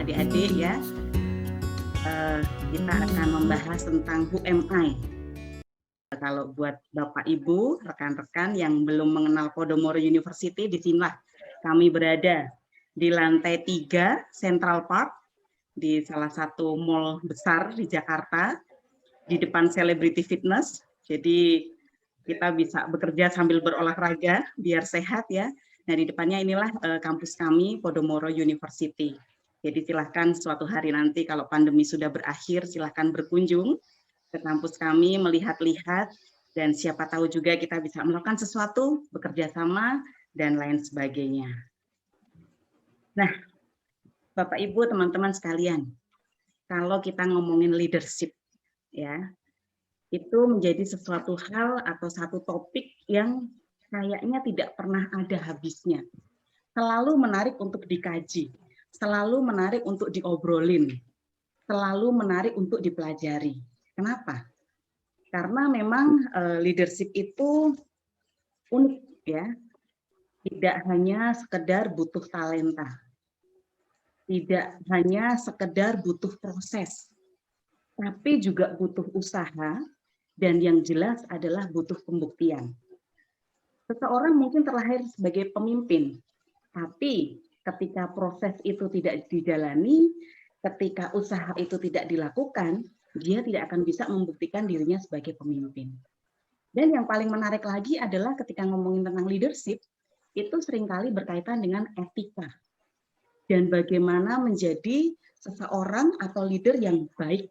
adik-adik ya. Kita akan membahas tentang who am I. Kalau buat Bapak Ibu, rekan-rekan yang belum mengenal Podomoro University, di sinilah kami berada di lantai 3 Central Park di salah satu mall besar di Jakarta, di depan Celebrity Fitness. Jadi kita bisa bekerja sambil berolahraga biar sehat ya. Nah, di depannya inilah kampus kami Podomoro University. Jadi silahkan suatu hari nanti kalau pandemi sudah berakhir, silahkan berkunjung ke kampus kami, melihat-lihat, dan siapa tahu juga kita bisa melakukan sesuatu, bekerja sama, dan lain sebagainya. Nah, Bapak Ibu, teman-teman sekalian, kalau kita ngomongin leadership, ya, itu menjadi sesuatu hal atau satu topik yang kayaknya tidak pernah ada habisnya. Selalu menarik untuk dikaji, selalu menarik untuk diobrolin, selalu menarik untuk dipelajari. Kenapa? Karena memang leadership itu unik ya, tidak hanya sekedar butuh talenta, tidak hanya sekedar butuh proses, tapi juga butuh usaha, dan yang jelas adalah butuh pembuktian. Seseorang mungkin terlahir sebagai pemimpin, tapi ketika proses itu tidak dijalani, ketika usaha itu tidak dilakukan, dia tidak akan bisa membuktikan dirinya sebagai pemimpin. Dan yang paling menarik lagi adalah ketika ngomongin tentang leadership, itu seringkali berkaitan dengan etika. Dan bagaimana menjadi seseorang atau leader yang baik,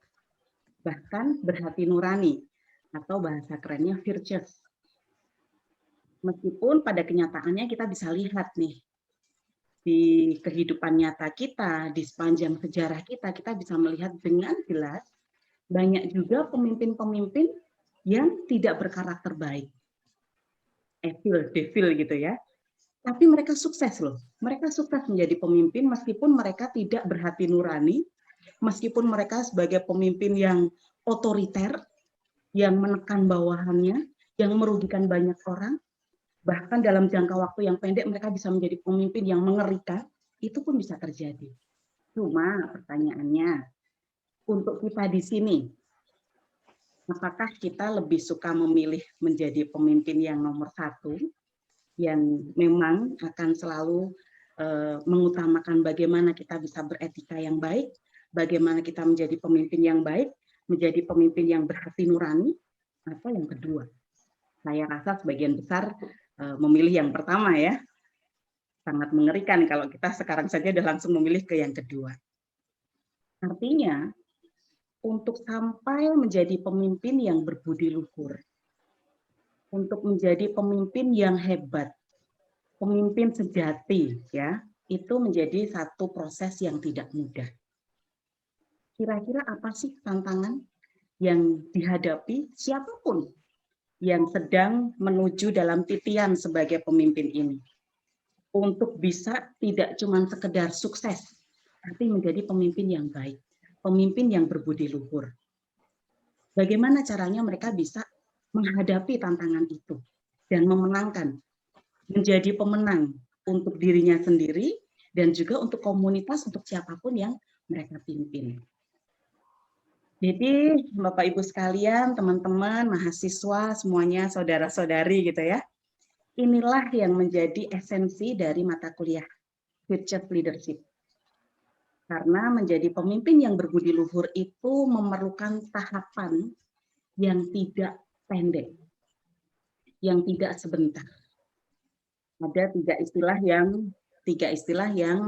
bahkan berhati nurani, atau bahasa kerennya virtuous. Meskipun pada kenyataannya kita bisa lihat nih, di kehidupan nyata kita, di sepanjang sejarah kita, kita bisa melihat dengan jelas banyak juga pemimpin-pemimpin yang tidak berkarakter baik. Evil, devil gitu ya. Tapi mereka sukses loh. Mereka sukses menjadi pemimpin meskipun mereka tidak berhati nurani, meskipun mereka sebagai pemimpin yang otoriter, yang menekan bawahannya, yang merugikan banyak orang, bahkan dalam jangka waktu yang pendek mereka bisa menjadi pemimpin yang mengerikan, itu pun bisa terjadi. Cuma pertanyaannya, untuk kita di sini, apakah kita lebih suka memilih menjadi pemimpin yang nomor satu, yang memang akan selalu mengutamakan bagaimana kita bisa beretika yang baik, bagaimana kita menjadi pemimpin yang baik, menjadi pemimpin yang berhati nurani, atau yang kedua? Saya rasa sebagian besar memilih yang pertama ya. Sangat mengerikan kalau kita sekarang saja sudah langsung memilih ke yang kedua. Artinya, untuk sampai menjadi pemimpin yang berbudi luhur, untuk menjadi pemimpin yang hebat, pemimpin sejati, ya, itu menjadi satu proses yang tidak mudah. Kira-kira apa sih tantangan yang dihadapi siapapun yang sedang menuju dalam titian sebagai pemimpin ini? Untuk bisa tidak cuma sekedar sukses, tapi menjadi pemimpin yang baik, pemimpin yang berbudi luhur. Bagaimana caranya mereka bisa menghadapi tantangan itu dan memenangkan, menjadi pemenang untuk dirinya sendiri dan juga untuk komunitas, untuk siapapun yang mereka pimpin. Jadi Bapak Ibu sekalian, teman-teman, mahasiswa, semuanya saudara-saudari gitu ya. Inilah yang menjadi esensi dari mata kuliah Future Leadership. Karena menjadi pemimpin yang berbudi luhur itu memerlukan tahapan yang tidak pendek, yang tidak sebentar. Ada tiga istilah yang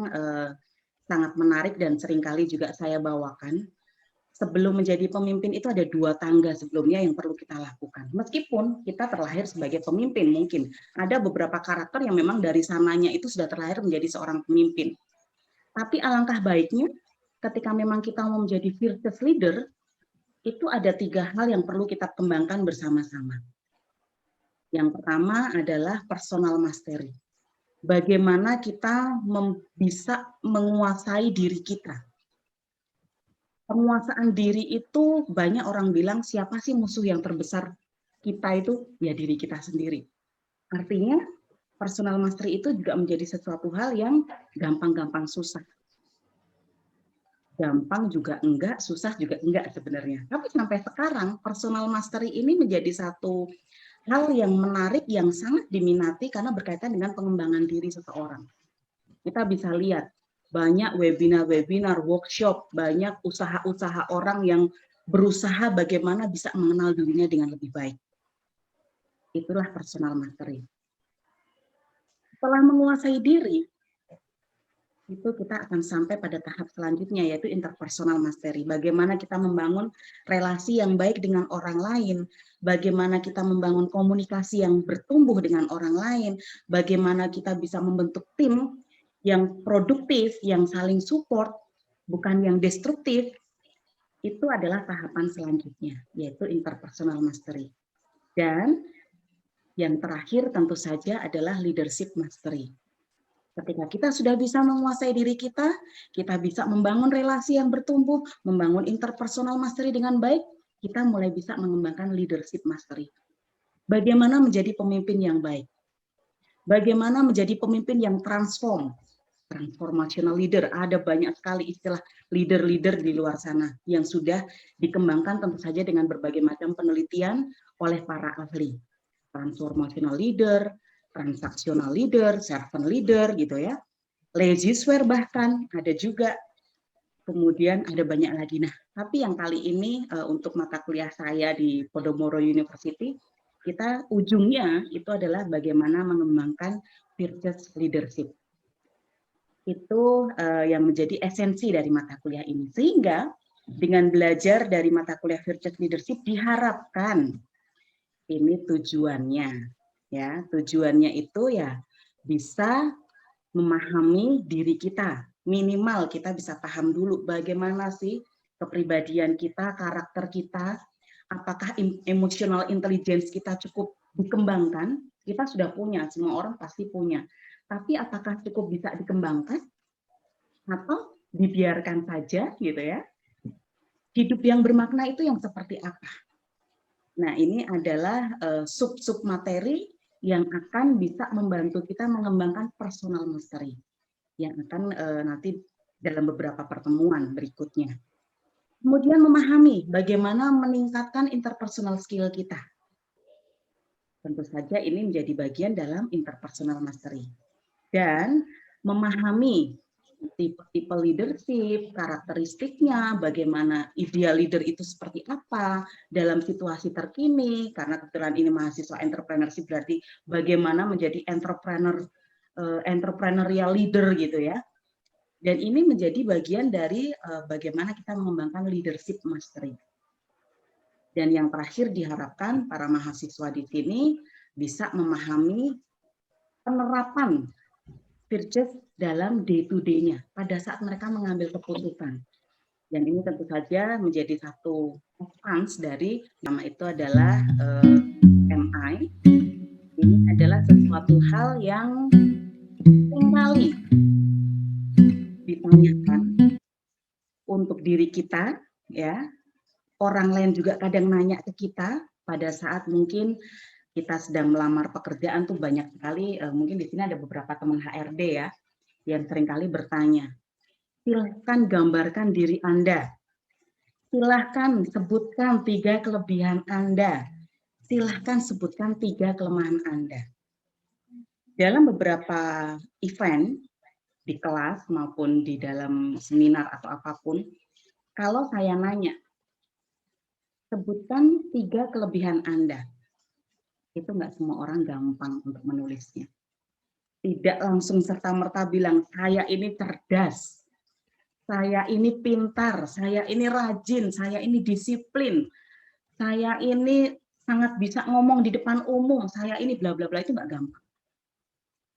sangat menarik dan seringkali juga saya bawakan. Sebelum menjadi pemimpin itu ada 2 tangga sebelumnya yang perlu kita lakukan. Meskipun kita terlahir sebagai pemimpin, mungkin ada beberapa karakter yang memang dari sananya itu sudah terlahir menjadi seorang pemimpin. Tapi alangkah baiknya ketika memang kita mau menjadi virtuous leader, itu ada 3 hal yang perlu kita kembangkan bersama-sama. Yang pertama adalah personal mastery. Bagaimana kita bisa menguasai diri kita. Penguasaan diri itu banyak orang bilang siapa sih musuh yang terbesar kita itu? Ya diri kita sendiri. Artinya personal mastery itu juga menjadi sesuatu hal yang gampang-gampang susah. gampang juga enggak, susah juga enggak sebenarnya. Tapi sampai sekarang personal mastery ini menjadi satu hal yang menarik, yang sangat diminati karena berkaitan dengan pengembangan diri seseorang. Kita bisa lihat banyak webinar-webinar, workshop, banyak usaha-usaha orang yang berusaha bagaimana bisa mengenal dirinya dengan lebih baik. Itulah personal mastery. Setelah menguasai diri, itu kita akan sampai pada tahap selanjutnya, yaitu interpersonal mastery. Bagaimana kita membangun relasi yang baik dengan orang lain, bagaimana kita membangun komunikasi yang bertumbuh dengan orang lain, bagaimana kita bisa membentuk tim yang produktif, yang saling support, bukan yang destruktif. Itu adalah tahapan selanjutnya, yaitu interpersonal mastery. Dan yang terakhir tentu saja adalah leadership mastery. Ketika kita sudah bisa menguasai diri kita bisa membangun relasi yang bertumbuh, membangun interpersonal mastery dengan baik, kita mulai bisa mengembangkan leadership mastery. Bagaimana menjadi pemimpin yang baik? Bagaimana menjadi pemimpin yang transformational leader? Ada banyak sekali istilah leader-leader di luar sana yang sudah dikembangkan tentu saja dengan berbagai macam penelitian oleh para ahli. Transformational leader, transaksional leader, servant leader gitu ya. Lazy swear bahkan ada juga. Kemudian ada banyak lagi. Nah, tapi yang kali ini untuk mata kuliah saya di Podomoro University, kita ujungnya itu adalah bagaimana mengembangkan virtuous leadership. Itu yang menjadi esensi dari mata kuliah ini. Sehingga dengan belajar dari mata kuliah virtuous leadership diharapkan ini tujuannya ya, tujuannya itu ya bisa memahami diri kita. Minimal kita bisa paham dulu bagaimana sih kepribadian kita, karakter kita, apakah emotional intelligence kita cukup dikembangkan. Kita sudah punya, semua orang pasti punya. Tapi apakah cukup bisa dikembangkan atau dibiarkan saja gitu ya. Hidup yang bermakna itu yang seperti apa? Nah, ini adalah sub-sub materi yang akan bisa membantu kita mengembangkan personal mastery yang akan nanti dalam beberapa pertemuan berikutnya. Kemudian memahami bagaimana meningkatkan interpersonal skill kita. Tentu saja ini menjadi bagian dalam interpersonal mastery. Dan memahami tipe-tipe leadership, karakteristiknya, bagaimana ideal leader itu seperti apa dalam situasi terkini, karena kebetulan ini mahasiswa entrepreneurship berarti bagaimana menjadi entrepreneurial leader gitu ya. Dan ini menjadi bagian dari bagaimana kita mengembangkan leadership mastery. Dan yang terakhir diharapkan para mahasiswa di sini bisa memahami penerapan virtues dalam day-to-day-nya pada saat mereka mengambil keputusan. Dan ini tentu saja menjadi satu advance dari nama itu adalah MI. Ini adalah sesuatu hal yang seringkali ditanyakan untuk diri kita, ya. Orang lain juga kadang nanya ke kita pada saat mungkin kita sedang melamar pekerjaan tuh banyak sekali, mungkin di sini ada beberapa teman HRD ya, yang seringkali bertanya, silahkan gambarkan diri Anda, silahkan sebutkan 3 kelebihan Anda, silahkan sebutkan 3 kelemahan Anda. Dalam beberapa event, di kelas maupun di dalam seminar atau apapun, kalau saya nanya, sebutkan 3 kelebihan Anda, itu nggak semua orang gampang untuk menulisnya. Tidak langsung serta-merta bilang, saya ini cerdas, saya ini pintar, saya ini rajin, saya ini disiplin, saya ini sangat bisa ngomong di depan umum, saya ini bla bla bla, itu nggak gampang.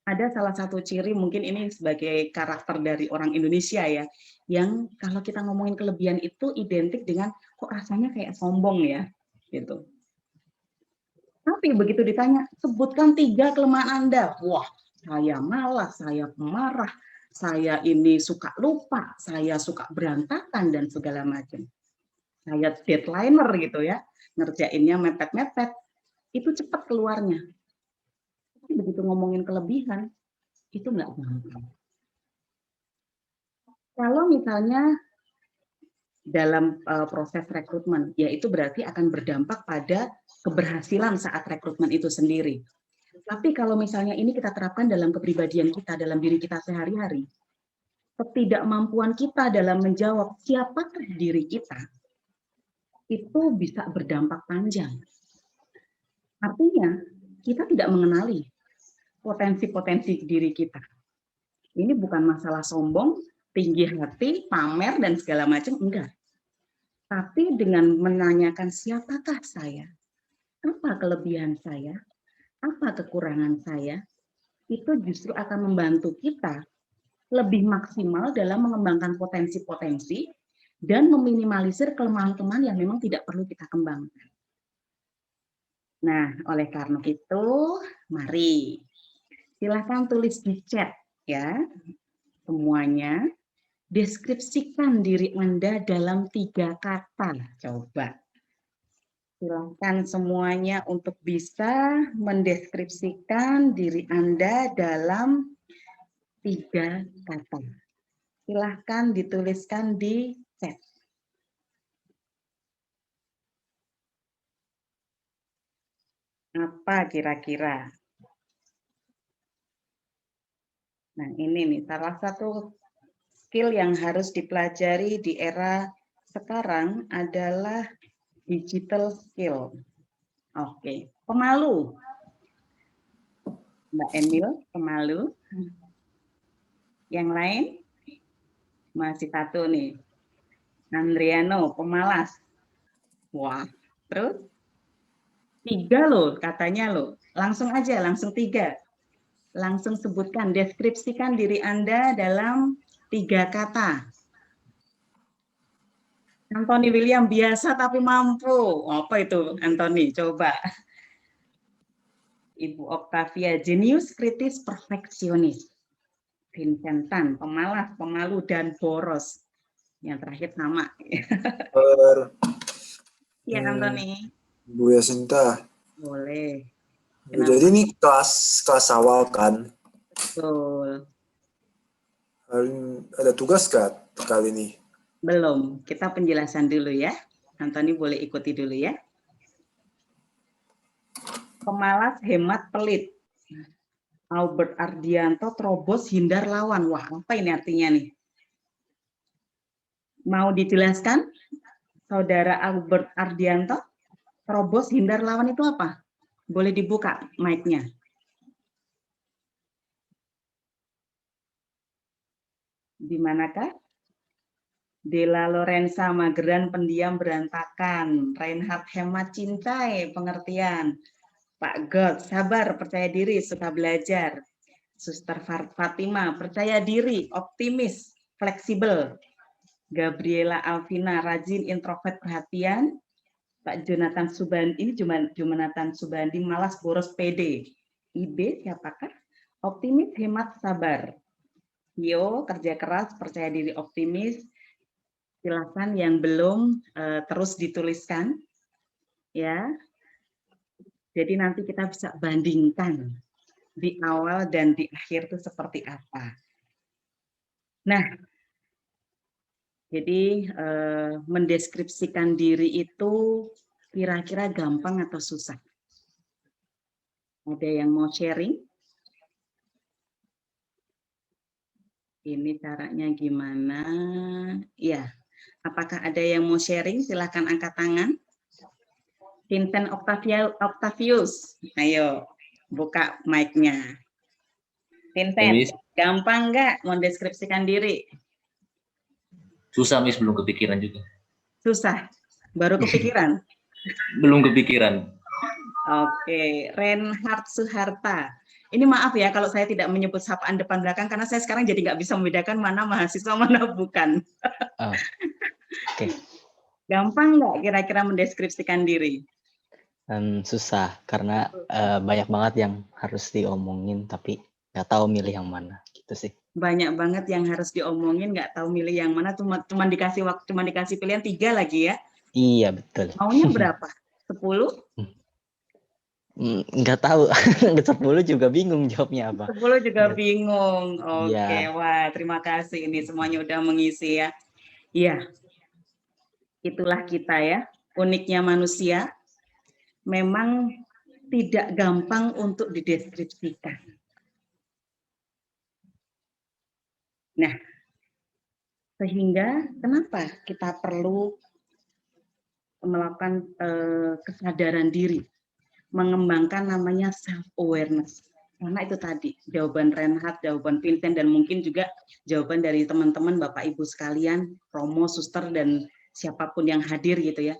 Ada salah satu ciri, mungkin ini sebagai karakter dari orang Indonesia ya, yang kalau kita ngomongin kelebihan itu identik dengan kok rasanya kayak sombong ya, gitu. Tapi begitu ditanya, sebutkan 3 kelemahan Anda. Wah, saya malas, saya pemarah, saya ini suka lupa, saya suka berantakan dan segala macam. Saya deadlineer gitu ya, ngerjainnya mepet-mepet, itu cepat keluarnya. Tapi begitu ngomongin kelebihan, itu nggak gampang. Kalau misalnya dalam proses rekrutmen, yaitu berarti akan berdampak pada keberhasilan saat rekrutmen itu sendiri. Tapi kalau misalnya ini kita terapkan dalam kepribadian kita, dalam diri kita sehari-hari, ketidakmampuan kita dalam menjawab siapakah diri kita, itu bisa berdampak panjang. Artinya, kita tidak mengenali potensi-potensi diri kita. Ini bukan masalah sombong, tinggi hati, pamer, dan segala macam, enggak. Tapi dengan menanyakan siapakah saya, apa kelebihan saya, apa kekurangan saya, itu justru akan membantu kita lebih maksimal dalam mengembangkan potensi-potensi dan meminimalisir kelemahan-kelemahan yang memang tidak perlu kita kembangkan. Nah, oleh karena itu, mari silakan tulis di chat ya semuanya. Deskripsikan diri Anda dalam 3 kata. Coba. Silakan semuanya untuk bisa mendeskripsikan diri Anda dalam 3 kata. Silakan dituliskan di chat. Apa kira-kira? Nah, ini nih salah satu skill yang harus dipelajari di era sekarang adalah digital skill. Oke, pemalu. Mbak Emil, pemalu. Yang lain? Masih satu nih. Andriano, pemalas. Wah, terus? 3 loh katanya loh. Langsung aja, langsung 3. Langsung sebutkan, deskripsikan diri Anda dalam 3 kata. Anthony William, biasa tapi mampu. Apa itu Anthony? Coba. Ibu Octavia, jenius, kritis, perfeksionis. Vincent Tan, pemalas, pemalu, dan boros. Yang terakhir sama. Iya, Anthony. Bu Yasinta. Boleh. Kenapa? Jadi ini kelas awal kan? Betul. Ada tugas kali ini? Belum. Kita penjelasan dulu ya. Anthony boleh ikuti dulu ya. Pemalas, hemat, pelit. Albert Ardianto, terobos, hindar lawan. Wah, apa ini artinya nih? Mau dijelaskan, Saudara Albert Ardianto? Terobos, hindar lawan itu apa? Boleh dibuka mic-nya. Di manakah? Della Lorenza, mageran, pendiam, berantakan. Reinhard, hemat, cintai, pengertian. Pak God, sabar, percaya diri, suka belajar. Suster Fatima, percaya diri, optimis, fleksibel. Gabriela Alvina, rajin, introvert, perhatian. Pak Jonathan Subandi, ini Jonathan Subandi, malas, boros, pede. IB, siapakah? Optimis, hemat, sabar. Yo, kerja keras, percaya diri, optimis. Silakan yang belum terus dituliskan. Ya. Jadi nanti kita bisa bandingkan di awal dan di akhir itu seperti apa. Nah, jadi mendeskripsikan diri itu kira-kira gampang atau susah? Ada yang mau sharing? Ini caranya gimana? Ya, apakah ada yang mau sharing? Silahkan angkat tangan. Vincent Octavius, ayo buka mic-nya. Vincent, gampang nggak mendeskripsikan diri? Susah, Miss, belum kepikiran juga. Susah, baru kepikiran? Belum kepikiran. Oke, Reinhard Suharta. Ini maaf ya kalau saya tidak menyebut sapaan depan belakang karena saya sekarang jadi nggak bisa membedakan mana mahasiswa mana bukan. Oke. Gampang nggak kira-kira mendeskripsikan diri? Susah karena banyak banget yang harus diomongin tapi nggak tahu milih yang mana gitu sih. Banyak banget yang harus diomongin, nggak tahu milih yang mana, cuma dikasih waktu, cuma dikasih pilihan 3 lagi ya? Iya betul. Maunya berapa? 10? Nggak tahu, 10 juga bingung jawabnya apa. 10 juga bingung. Oke, ya. Wah terima kasih ini semuanya udah mengisi ya. Iya. Itulah kita ya, uniknya manusia, memang tidak gampang untuk dideskripsikan. Nah, sehingga kenapa kita perlu melakukan kesadaran diri, mengembangkan namanya self-awareness. Karena itu tadi, jawaban Reinhard, jawaban Vincent, dan mungkin juga jawaban dari teman-teman Bapak Ibu sekalian, Romo, Suster, dan siapapun yang hadir gitu ya.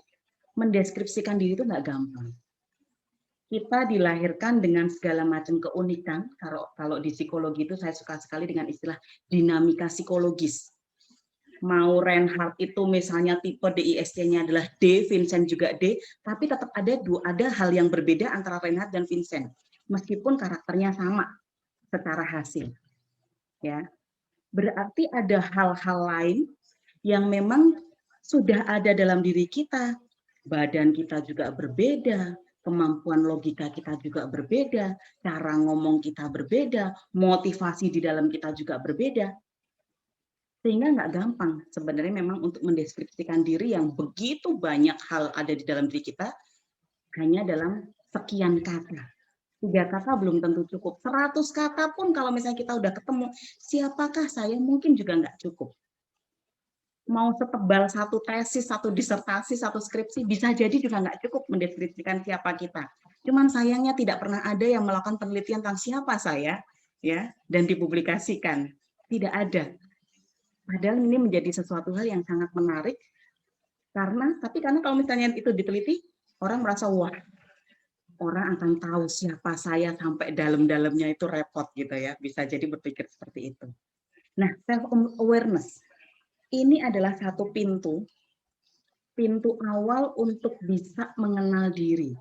Mendeskripsikan diri itu nggak gampang. Kita dilahirkan dengan segala macam keunikan. Kalau di psikologi itu saya suka sekali dengan istilah dinamika psikologis. Mau Reinhard itu misalnya tipe DISC-nya adalah D, Vincent juga D, tapi tetap ada hal yang berbeda antara Reinhard dan Vincent, meskipun karakternya sama secara hasil. Ya, berarti ada hal-hal lain yang memang sudah ada dalam diri kita. Badan kita juga berbeda, kemampuan logika kita juga berbeda, cara ngomong kita berbeda, motivasi di dalam kita juga berbeda. Sehingga nggak gampang sebenarnya memang untuk mendeskripsikan diri yang begitu banyak hal ada di dalam diri kita hanya dalam sekian kata. 3 kata belum tentu cukup. 100 kata pun kalau misalnya kita udah ketemu, siapakah saya, mungkin juga nggak cukup. Mau setebal satu tesis, satu disertasi, satu skripsi, bisa jadi juga nggak cukup mendeskripsikan siapa kita. Cuman sayangnya tidak pernah ada yang melakukan penelitian tentang siapa saya, ya, dan dipublikasikan. Tidak ada. Padahal ini menjadi sesuatu hal yang sangat menarik, karena kalau misalnya itu diteliti, orang merasa, wah, orang akan tahu siapa saya sampai dalam-dalamnya, itu repot gitu ya, bisa jadi berpikir seperti itu. Nah, self-awareness, ini adalah satu pintu awal untuk bisa mengenal diri,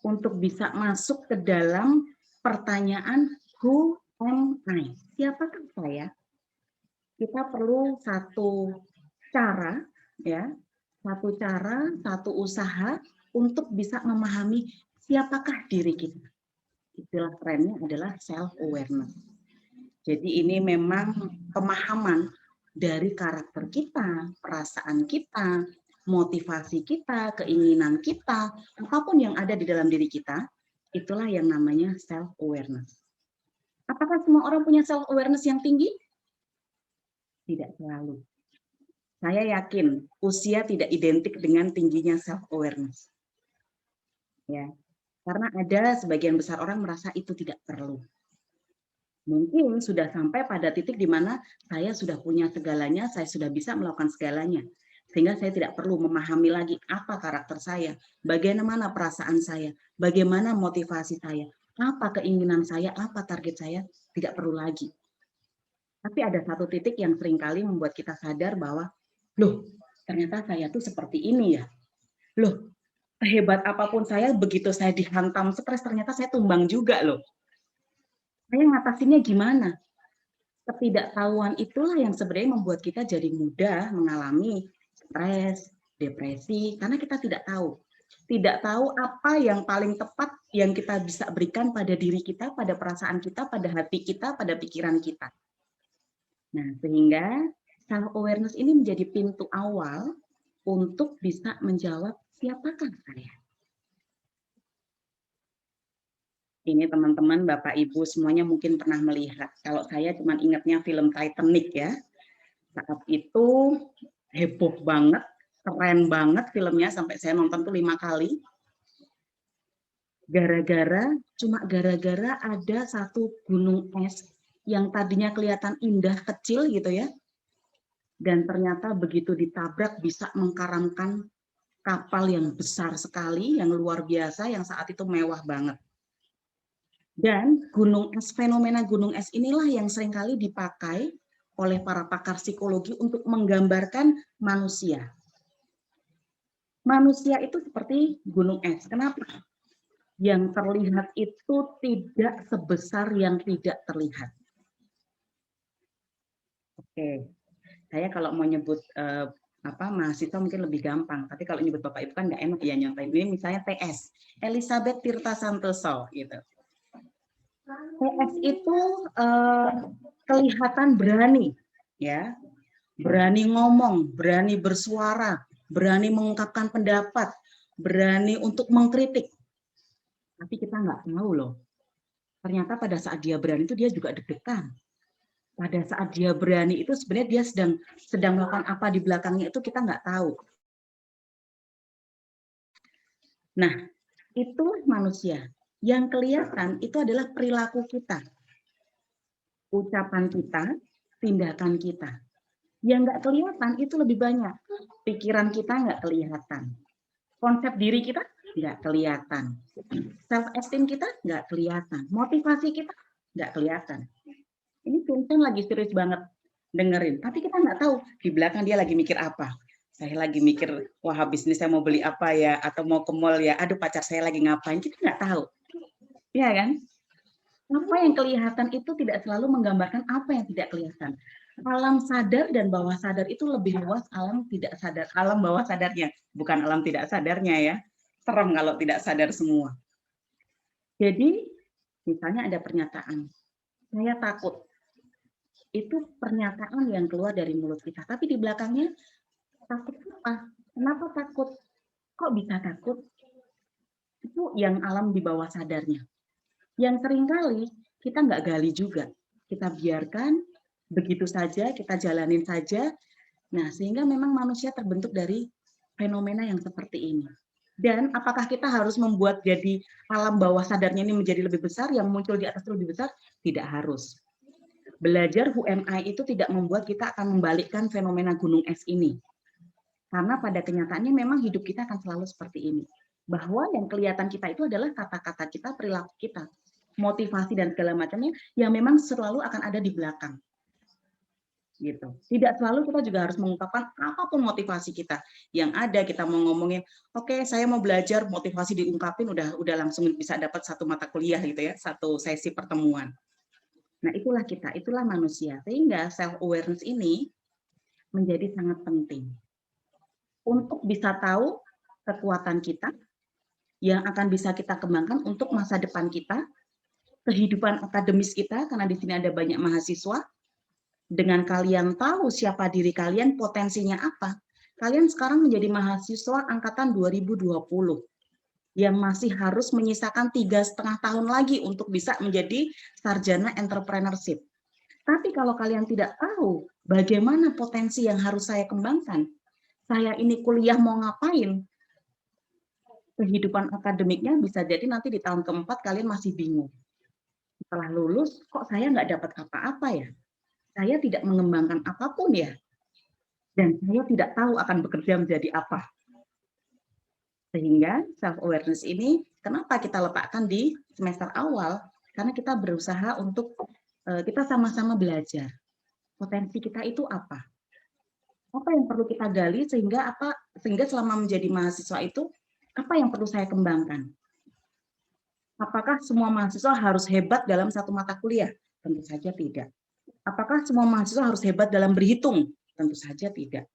untuk bisa masuk ke dalam pertanyaan, who am I? Siapakah saya? Kita perlu satu cara, ya, satu usaha untuk bisa memahami siapakah diri kita. Istilah kerennya adalah self-awareness. Jadi ini memang pemahaman dari karakter kita, perasaan kita, motivasi kita, keinginan kita, apapun yang ada di dalam diri kita, itulah yang namanya self-awareness. Apakah semua orang punya self-awareness yang tinggi? Tidak selalu. Saya yakin usia tidak identik dengan tingginya self-awareness. Ya, karena ada sebagian besar orang merasa itu tidak perlu. Mungkin sudah sampai pada titik di mana saya sudah punya segalanya, saya sudah bisa melakukan segalanya. Sehingga saya tidak perlu memahami lagi apa karakter saya, bagaimana perasaan saya, bagaimana motivasi saya, apa keinginan saya, apa target saya, tidak perlu lagi. Tapi ada satu titik yang seringkali membuat kita sadar bahwa, loh, ternyata saya tuh seperti ini ya. Loh, hebat apapun saya, begitu saya dihantam stres, ternyata saya tumbang juga loh. Saya ngatasinnya gimana? Ketidaktahuan itulah yang sebenarnya membuat kita jadi mudah mengalami stres, depresi, karena kita tidak tahu. Tidak tahu apa yang paling tepat yang kita bisa berikan pada diri kita, pada perasaan kita, pada hati kita, pada pikiran kita. Nah, sehingga self-awareness ini menjadi pintu awal untuk bisa menjawab siapakah saya. Ini teman-teman, Bapak Ibu semuanya mungkin pernah melihat. Kalau saya cuma ingatnya film Titanic ya. Saat itu heboh banget, keren banget filmnya, sampai saya nonton tuh 5 kali. Cuma gara-gara ada satu gunung es yang tadinya kelihatan indah kecil gitu ya, dan ternyata begitu ditabrak bisa mengkaramkan kapal yang besar sekali, yang luar biasa, yang saat itu mewah banget. Dan gunung es, fenomena gunung es inilah yang seringkali dipakai oleh para pakar psikologi untuk menggambarkan manusia. Manusia itu seperti gunung es. Kenapa? Yang terlihat itu tidak sebesar yang tidak terlihat. Oke, saya kalau mau nyebut mahasiswa mungkin lebih gampang, tapi kalau nyebut Bapak Ibu kan nggak enak ya nyontain. Ini misalnya TS, Elizabeth Tirta Santoso gitu. TS itu kelihatan berani, ya, berani ngomong, berani bersuara, berani mengungkapkan pendapat, berani untuk mengkritik. Tapi kita nggak tahu loh, ternyata pada saat dia berani itu dia juga deg-degan. Pada saat dia berani itu sebenarnya dia sedang melakukan apa di belakangnya itu kita nggak tahu. Nah, itu manusia. Yang kelihatan itu adalah perilaku kita, ucapan kita, tindakan kita. Yang nggak kelihatan itu lebih banyak. Pikiran kita nggak kelihatan. Konsep diri kita nggak kelihatan. Self-esteem kita nggak kelihatan. Motivasi kita nggak kelihatan. Ini Vincent lagi serius banget dengerin. Tapi kita nggak tahu di belakang dia lagi mikir apa. Saya lagi mikir, wah habis ini saya mau beli apa ya, atau mau ke mall ya, aduh pacar saya lagi ngapain, kita nggak tahu. Iya kan? Apa yang kelihatan itu tidak selalu menggambarkan apa yang tidak kelihatan. Alam sadar dan bawah sadar itu lebih luas alam tidak sadar, alam bawah sadarnya, bukan alam tidak sadarnya ya. Serem kalau tidak sadar semua. Jadi, misalnya ada pernyataan, saya takut. Itu pernyataan yang keluar dari mulut kita, tapi di belakangnya takut apa? Kenapa takut? Kok bisa takut? Itu yang alam di bawah sadarnya. Yang seringkali kita nggak gali juga. Kita biarkan begitu saja, kita jalanin saja. Nah, sehingga memang manusia terbentuk dari fenomena yang seperti ini. Dan apakah kita harus membuat jadi alam bawah sadarnya ini menjadi lebih besar, yang muncul di atas lebih besar? Tidak harus. Belajar Who Am I itu tidak membuat kita akan membalikkan fenomena gunung es ini. Karena pada kenyataannya memang hidup kita akan selalu seperti ini. Bahwa yang kelihatan kita itu adalah kata-kata kita, perilaku kita, motivasi dan segala macamnya yang memang selalu akan ada di belakang. Gitu. Tidak selalu kita juga harus mengungkapkan apapun motivasi kita. Yang ada kita mau ngomongin, oke, saya mau belajar, motivasi diungkapin udah langsung bisa dapat satu mata kuliah gitu ya, satu sesi pertemuan. Nah, itulah kita, itulah manusia. Sehingga self awareness ini menjadi sangat penting. Untuk bisa tahu kekuatan kita yang akan bisa kita kembangkan untuk masa depan kita, kehidupan akademis kita, karena di sini ada banyak mahasiswa. Dengan kalian tahu siapa diri kalian, potensinya apa, kalian sekarang menjadi mahasiswa angkatan 2020 yang masih harus menyisakan 3,5 tahun lagi untuk bisa menjadi sarjana entrepreneurship. Tapi kalau kalian tidak tahu bagaimana potensi yang harus saya kembangkan, saya ini kuliah mau ngapain, kehidupan akademiknya bisa jadi nanti di tahun keempat kalian masih bingung. Setelah lulus, kok saya nggak dapat apa-apa ya? Saya tidak mengembangkan apapun ya? Dan saya tidak tahu akan bekerja menjadi apa. Sehingga self-awareness ini, kenapa kita letakkan di semester awal? Karena kita berusaha untuk, kita sama-sama belajar. Potensi kita itu apa? Apa yang perlu kita gali sehingga selama menjadi mahasiswa itu, apa yang perlu saya kembangkan? Apakah semua mahasiswa harus hebat dalam satu mata kuliah? Tentu saja tidak. Apakah semua mahasiswa harus hebat dalam berhitung? Tentu saja tidak.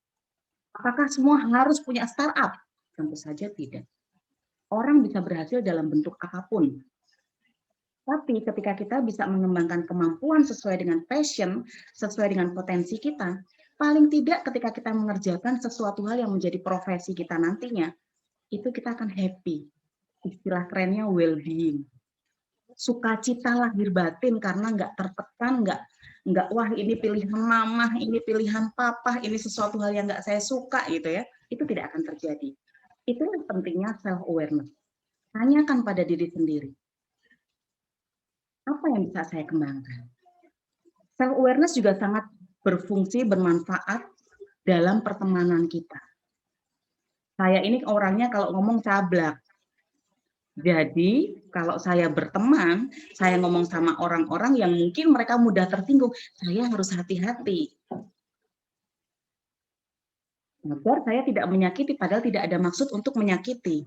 Apakah semua harus punya startup? Tentu saja tidak. Orang bisa berhasil dalam bentuk apapun. Tapi ketika kita bisa mengembangkan kemampuan sesuai dengan passion, sesuai dengan potensi kita, paling tidak ketika kita mengerjakan sesuatu hal yang menjadi profesi kita nantinya, itu kita akan happy. Istilah kerennya well-being. Sukacita lahir batin karena nggak tertekan, nggak wah ini pilihan mama, ini pilihan papa, ini sesuatu hal yang nggak saya suka gitu ya. Itu tidak akan terjadi. Itulah pentingnya self-awareness. Tanyakan pada diri sendiri. Apa yang bisa saya kembangkan? Self-awareness juga sangat berfungsi, bermanfaat dalam pertemanan kita. Saya ini orangnya kalau ngomong cablak. Jadi, kalau saya berteman, saya ngomong sama orang-orang yang mungkin mereka mudah tersinggung, saya harus hati-hati. Agar saya tidak menyakiti, padahal tidak ada maksud untuk menyakiti.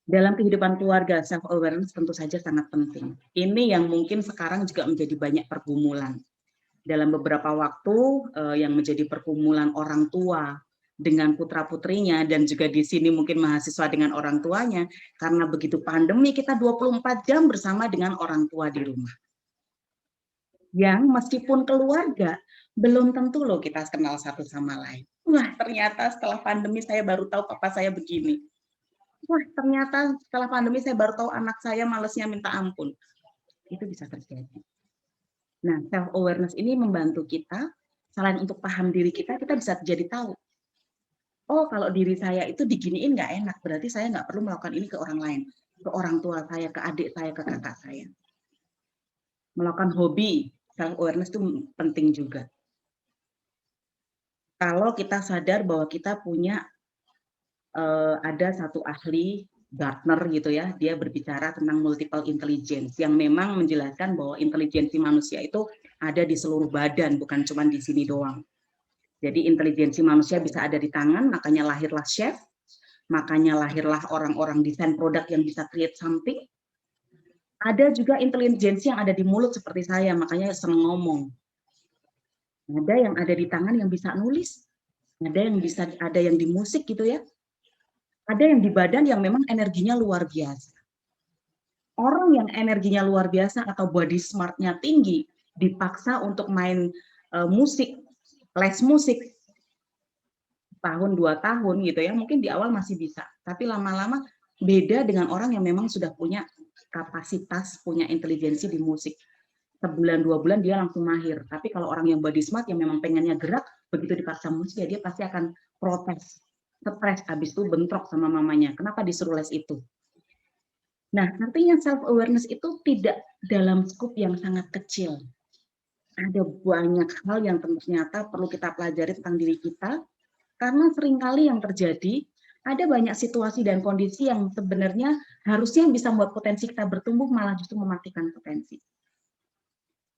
Dalam kehidupan keluarga, self-awareness tentu saja sangat penting. Ini yang mungkin sekarang juga menjadi banyak pergumulan. Dalam beberapa waktu, yang menjadi pergumulan orang tua, dengan putra-putrinya, dan juga di sini mungkin mahasiswa dengan orang tuanya, karena begitu pandemi kita 24 jam bersama dengan orang tua di rumah. yang meskipun keluarga, belum tentu loh kita kenal satu sama lain. Wah, ternyata setelah pandemi saya baru tahu papa saya begini. Wah, ternyata setelah pandemi saya baru tahu anak saya malesnya minta ampun. Itu bisa terjadi. Nah, self-awareness ini membantu kita, selain untuk paham diri kita bisa jadi tahu. Oh, kalau diri saya itu diginiin nggak enak, berarti saya nggak perlu melakukan ini ke orang lain. Ke orang tua saya, ke adik saya, ke kakak saya. Melakukan hobi, self-awareness itu penting juga. Kalau kita sadar bahwa kita punya ada satu ahli Gartner gitu ya, dia berbicara tentang multiple intelligence yang memang menjelaskan bahwa intelijensi manusia itu ada di seluruh badan, bukan cuma di sini doang. Jadi intelijensi manusia bisa ada di tangan, makanya lahirlah chef, makanya lahirlah orang-orang desain produk yang bisa create something. Ada juga intelijensi yang ada di mulut seperti saya, makanya senang ngomong. Ada yang ada di tangan yang bisa nulis, ada yang di musik gitu ya. Ada yang di badan yang memang energinya luar biasa. Orang yang energinya luar biasa atau body smart-nya tinggi, dipaksa untuk main musik, les musik, tahun 2 tahun gitu ya, mungkin di awal masih bisa. Tapi lama-lama beda dengan orang yang memang sudah punya kapasitas, punya intelijensi di musik. Sebulan 2 bulan dia langsung mahir. Tapi kalau orang yang body smart yang memang pengennya gerak, begitu dipaksa musik ya dia pasti akan protes. Stres, habis itu bentrok sama mamanya. Kenapa disuruh les itu? Nah, artinya self-awareness itu tidak dalam skup yang sangat kecil. Ada banyak hal yang ternyata perlu kita pelajari tentang diri kita, karena seringkali yang terjadi, ada banyak situasi dan kondisi yang sebenarnya harusnya bisa membuat potensi kita bertumbuh, malah justru mematikan potensi.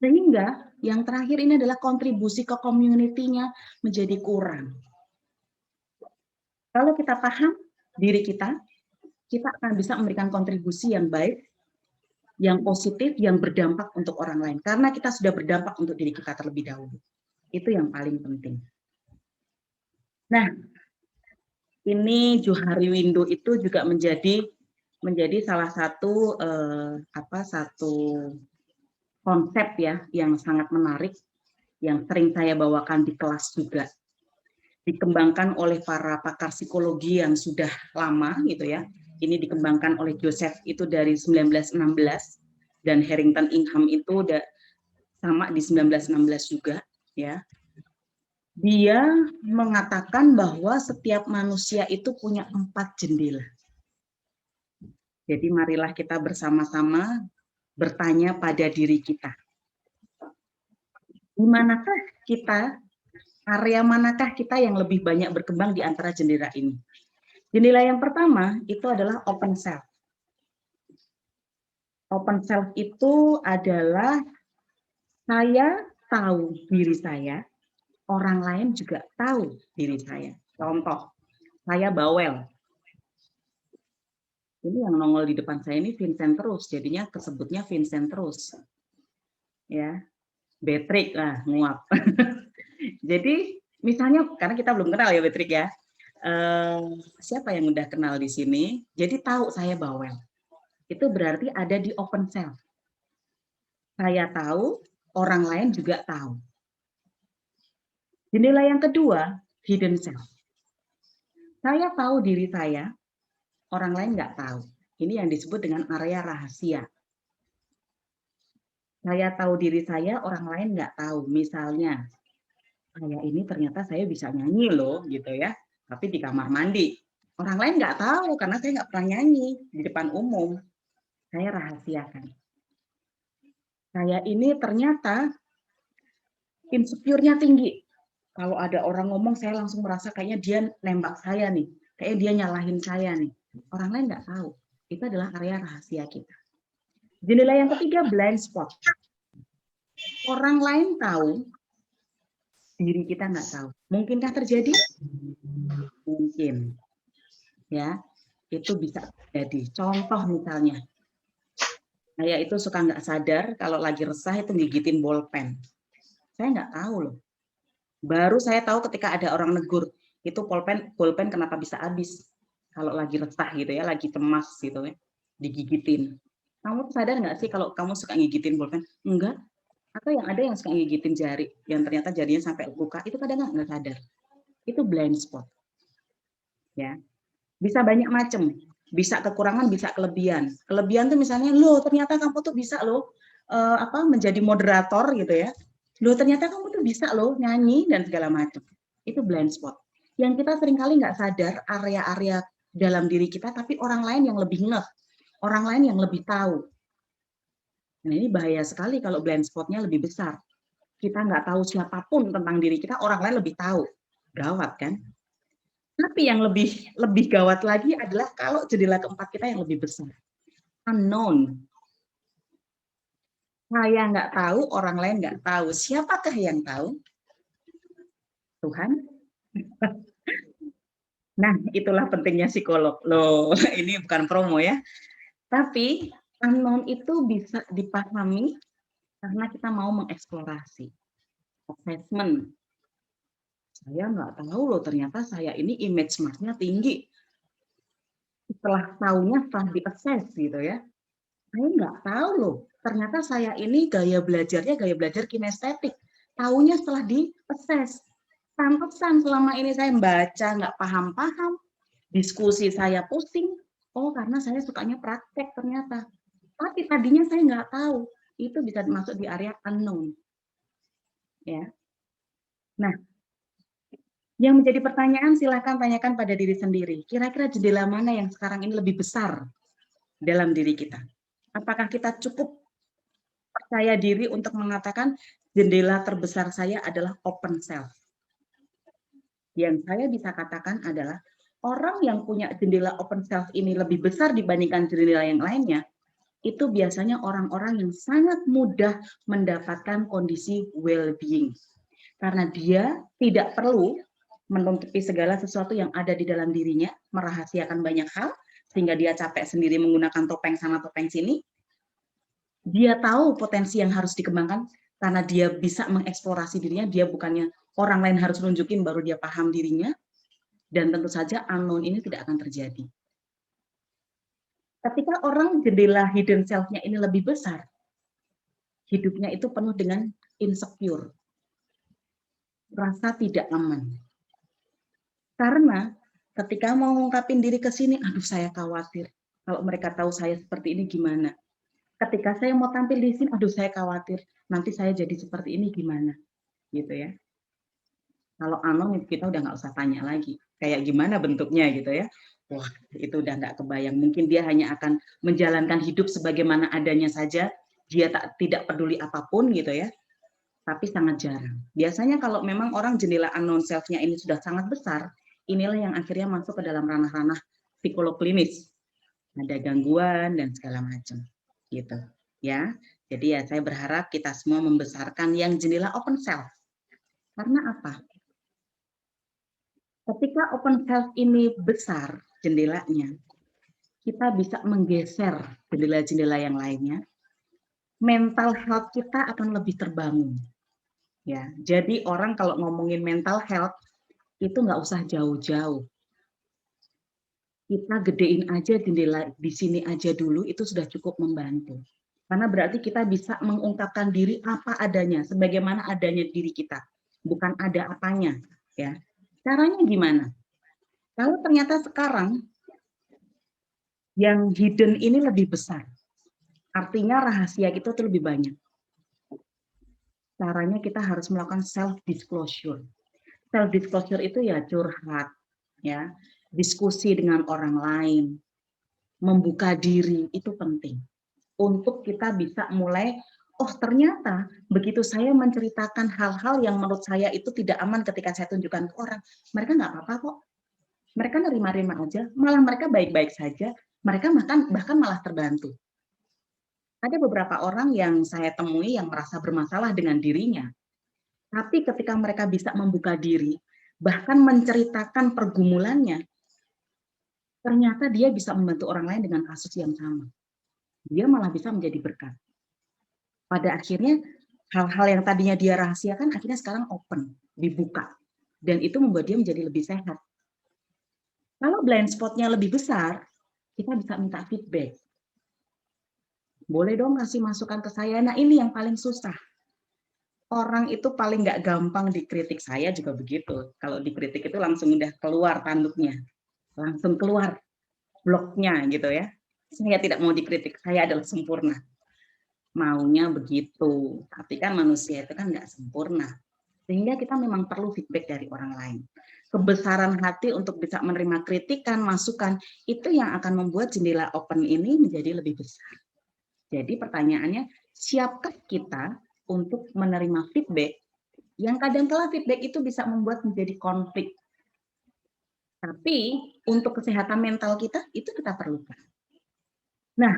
Sehingga yang terakhir ini adalah kontribusi ke community-nya menjadi kurang. Kalau kita paham diri kita akan bisa memberikan kontribusi yang baik, yang positif, yang berdampak untuk orang lain. Karena kita sudah berdampak untuk diri kita terlebih dahulu. Itu yang paling penting. Nah, ini Johari Windu itu juga menjadi salah satu satu konsep ya yang sangat menarik, yang sering saya bawakan di kelas juga. Dikembangkan oleh para pakar psikologi yang sudah lama gitu ya. Ini dikembangkan oleh Joseph itu dari 1916 dan Harrington Ingham itu udah sama di 1916 juga ya. Dia mengatakan bahwa setiap manusia itu punya 4 jendela. Jadi marilah kita bersama-sama bertanya pada diri kita. Di manakah kita, area manakah kita yang lebih banyak berkembang di antara jendela ini? Jendela yang pertama itu adalah open self. Open self itu adalah saya tahu diri saya, orang lain juga tahu diri saya. Contoh, saya bawel. Ini yang nongol di depan saya ini Vincent terus, jadinya kesebutnya Vincent terus. Ya, Beatrix lah, nguap. Jadi misalnya, karena kita belum kenal ya Beatrix ya, siapa yang udah kenal di sini, jadi tahu saya bawel. Itu berarti ada di open self. Saya tahu, orang lain juga tahu. Jendela yang kedua, hidden self. Saya tahu diri saya, orang lain nggak tahu. Ini yang disebut dengan area rahasia. Saya tahu diri saya, orang lain nggak tahu. Misalnya, saya ini ternyata saya bisa nyanyi loh, gitu ya. Tapi di kamar mandi. Orang lain nggak tahu, karena saya nggak pernah nyanyi di depan umum. Saya rahasiakan. Saya ini ternyata insecure-nya tinggi. Kalau ada orang ngomong, saya langsung merasa kayaknya dia nembak saya nih. Kayaknya dia nyalahin saya nih. Orang lain nggak tahu. Itu adalah area rahasia kita. Jendela yang ketiga, blind spot. Orang lain tahu, diri kita nggak tahu. Mungkinkah terjadi? Mungkin. Ya, itu bisa terjadi. Contoh misalnya, saya itu suka nggak sadar kalau lagi resah itu gigitin bolpen. Saya nggak tahu loh. Baru saya tahu ketika ada orang negur, itu bolpen kenapa bisa habis. Kalau lagi resah gitu ya, lagi cemas gitu ya, digigitin. Kamu sadar nggak sih kalau kamu suka ngigitin bolpen? Enggak. Atau yang ada yang suka gigitin jari, yang ternyata jarinya sampai luka, itu kadang nggak sadar. Itu blind spot. Ya, bisa banyak macam. Bisa kekurangan, bisa kelebihan. Kelebihan tuh misalnya, loh ternyata kamu tuh bisa loh menjadi moderator gitu ya. Loh ternyata kamu tuh bisa loh nyanyi dan segala macam. Itu blind spot. Yang kita seringkali nggak sadar area-area dalam diri kita, tapi orang lain yang lebih ngeh, orang lain yang lebih tahu. Nah ini bahaya sekali kalau blind spotnya lebih besar. Kita nggak tahu siapapun tentang diri kita, orang lain lebih tahu. Gawat kan? Tapi yang lebih gawat lagi adalah kalau jendela keempat kita yang lebih besar. Unknown. Saya nggak tahu, orang lain nggak tahu. Siapakah yang tahu? Tuhan. Nah, itulah pentingnya psikolog. Loh, ini bukan promo ya. Tapi unknown itu bisa dipahami karena kita mau mengeksplorasi. Assessment. Saya nggak tahu loh, ternyata saya ini image smartnya tinggi. Setelah tahunya setelah di-assess gitu ya. Saya nggak tahu loh, ternyata saya ini gaya belajarnya gaya belajar kinestetik. Tahunya setelah di-assess. Pantesan selama ini saya membaca nggak paham-paham, diskusi saya pusing. Oh, karena saya sukanya praktek ternyata. Tapi tadinya saya nggak tahu. Itu bisa masuk di area unknown. Ya. Nah, yang menjadi pertanyaan silakan tanyakan pada diri sendiri. Kira-kira jendela mana yang sekarang ini lebih besar dalam diri kita? Apakah kita cukup percaya diri untuk mengatakan jendela terbesar saya adalah open self? Yang saya bisa katakan adalah orang yang punya jendela open self ini lebih besar dibandingkan jendela yang lainnya, itu biasanya orang-orang yang sangat mudah mendapatkan kondisi well-being. Karena dia tidak perlu menutupi segala sesuatu yang ada di dalam dirinya, merahasiakan banyak hal, sehingga dia capek sendiri menggunakan topeng sana topeng sini. Dia tahu potensi yang harus dikembangkan karena dia bisa mengeksplorasi dirinya, dia bukannya orang lain harus nunjukin baru dia paham dirinya, dan tentu saja unknown ini tidak akan terjadi. Ketika orang jendela hidden self-nya ini lebih besar, hidupnya itu penuh dengan insecure, rasa tidak aman. Karena ketika mau ngungkapin diri ke sini, aduh saya khawatir, kalau mereka tahu saya seperti ini gimana. Ketika saya mau tampil di sini, aduh saya khawatir, nanti saya jadi seperti ini gimana, gitu ya. Kalau unknown kita udah nggak usah tanya lagi, kayak gimana bentuknya gitu ya. Wah, itu udah nggak kebayang. Mungkin dia hanya akan menjalankan hidup sebagaimana adanya saja, dia tidak peduli apapun gitu ya. Tapi sangat jarang. Biasanya kalau memang orang jendela unknown self-nya ini sudah sangat besar, inilah yang akhirnya masuk ke dalam ranah-ranah psikolog klinis. Ada gangguan dan segala macam. Gitu ya. Jadi ya saya berharap kita semua membesarkan yang jendela open self. Karena apa? Ketika open self ini besar jendelanya, kita bisa menggeser jendela-jendela yang lainnya. Mental health kita akan lebih terbangun. Ya, jadi orang kalau ngomongin mental health itu nggak usah jauh-jauh. Kita gedein aja jendela di sini aja dulu, itu sudah cukup membantu. Karena berarti kita bisa mengungkapkan diri apa adanya, sebagaimana adanya diri kita, bukan ada apanya. Ya, caranya gimana? Kalau ternyata sekarang yang hidden ini lebih besar, artinya rahasia kita itu lebih banyak. Caranya kita harus melakukan self disclosure. Self disclosure itu ya curhat, ya, diskusi dengan orang lain, membuka diri itu penting untuk kita bisa mulai. Oh ternyata begitu saya menceritakan hal-hal yang menurut saya itu tidak aman ketika saya tunjukkan ke orang, mereka nggak apa-apa kok. Mereka nerima-nerima aja, malah mereka baik-baik saja, mereka bahkan malah terbantu. Ada beberapa orang yang saya temui yang merasa bermasalah dengan dirinya, tapi ketika mereka bisa membuka diri, bahkan menceritakan pergumulannya, ternyata dia bisa membantu orang lain dengan kasus yang sama. Dia malah bisa menjadi berkat. Pada akhirnya, hal-hal yang tadinya dia rahasiakan, akhirnya sekarang open, dibuka. Dan itu membuat dia menjadi lebih sehat. Kalau blind spot-nya lebih besar, kita bisa minta feedback. Boleh dong kasih masukan ke saya. Nah ini yang paling susah. orang itu paling nggak gampang dikritik, saya juga begitu. Kalau dikritik itu langsung udah keluar tanduknya, langsung keluar bloknya gitu ya. Saya tidak mau dikritik, saya adalah sempurna. Maunya begitu, tapi kan manusia itu kan nggak sempurna. Sehingga kita memang perlu feedback dari orang lain. Kebesaran hati untuk bisa menerima kritikan, masukan, itu yang akan membuat jendela open ini menjadi lebih besar. Jadi pertanyaannya, siapkah kita untuk menerima feedback yang kadang-kala feedback itu bisa membuat menjadi konflik. Tapi untuk kesehatan mental kita, itu kita perlukan. Nah,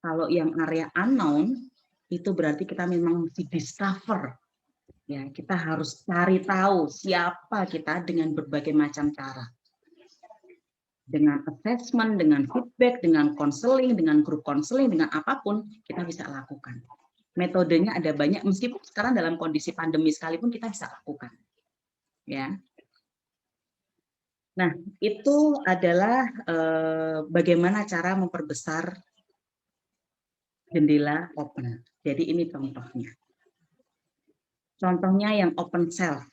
kalau yang area unknown, itu berarti kita memang mesti discover. Ya, kita harus cari tahu siapa kita dengan berbagai macam cara. Dengan assessment, dengan feedback, dengan counseling, dengan grup counseling, dengan apapun, kita bisa lakukan. Metodenya ada banyak, meskipun sekarang dalam kondisi pandemi sekalipun kita bisa lakukan. Ya. Nah, itu adalah bagaimana cara memperbesar jendela open. Jadi ini contohnya. Contohnya yang open cell,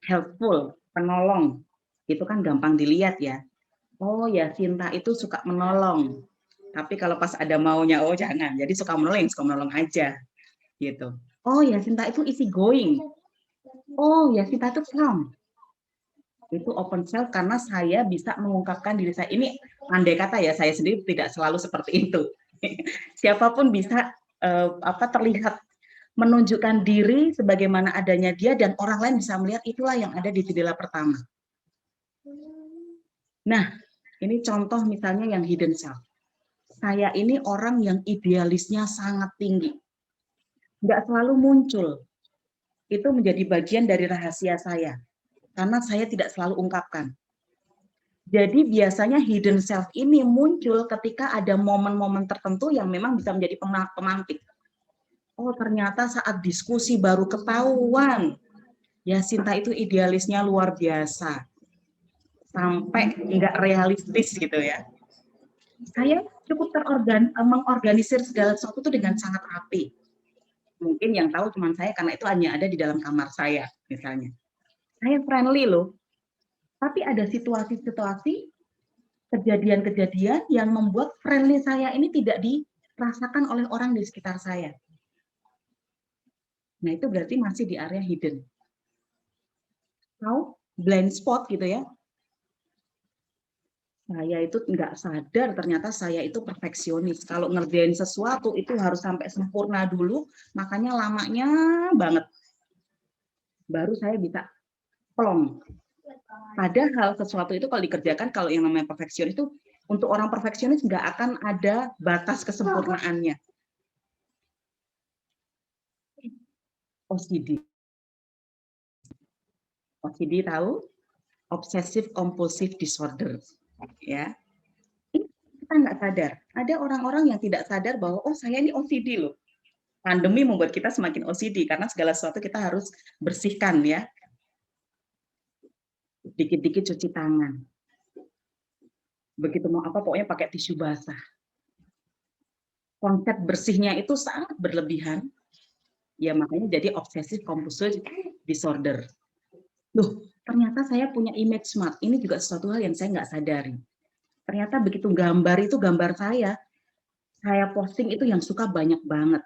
helpful, penolong, itu kan gampang dilihat ya. Oh ya, Sinta itu suka menolong. Tapi kalau pas ada maunya, oh jangan. Jadi suka menolong aja. Gitu. Oh ya, Sinta itu easy going. Oh ya, Sinta itu calm. Itu open cell karena saya bisa mengungkapkan diri saya. Ini andai kata ya, saya sendiri tidak selalu seperti itu. Siapapun bisa terlihat menunjukkan diri sebagaimana adanya dia dan orang lain bisa melihat itulah yang ada di jendela pertama. Nah, ini contoh misalnya yang hidden self. Saya ini orang yang idealisnya sangat tinggi. Nggak selalu muncul. Itu menjadi bagian dari rahasia saya. Karena saya tidak selalu ungkapkan. Jadi biasanya hidden self ini muncul ketika ada momen-momen tertentu yang memang bisa menjadi pemantik. Oh, ternyata saat diskusi baru ketahuan. Ya, Sinta itu idealisnya luar biasa. Sampai nggak realistis gitu ya. Saya cukup mengorganisir segala sesuatu itu dengan sangat rapi. Mungkin yang tahu cuma saya karena itu hanya ada di dalam kamar saya, misalnya. Saya friendly loh. Tapi ada situasi-situasi, kejadian-kejadian yang membuat friendly saya ini tidak dirasakan oleh orang di sekitar saya. Nah, itu berarti masih di area hidden. Tahu? Blind spot gitu ya. Saya itu nggak sadar ternyata saya itu perfeksionis. Kalau ngerjain sesuatu itu harus sampai sempurna dulu, makanya lamanya banget. Baru saya bisa plong. Padahal sesuatu itu kalau dikerjakan, kalau yang namanya perfeksionis itu, untuk orang perfeksionis nggak akan ada batas kesempurnaannya. OCD. OCD tahu? Obsessive Compulsive Disorder. Ya, kita nggak sadar. Ada orang-orang yang tidak sadar bahwa oh saya ini OCD loh. Pandemi membuat kita semakin OCD karena segala sesuatu kita harus bersihkan ya. Dikit-dikit cuci tangan. Begitu mau apa pokoknya pakai tisu basah. Konsep bersihnya itu sangat berlebihan. Ya makanya jadi obsessive compulsive disorder. Loh, ternyata saya punya image smart. Ini juga sesuatu hal yang saya nggak sadari. Ternyata begitu gambar itu gambar saya posting itu yang suka banyak banget.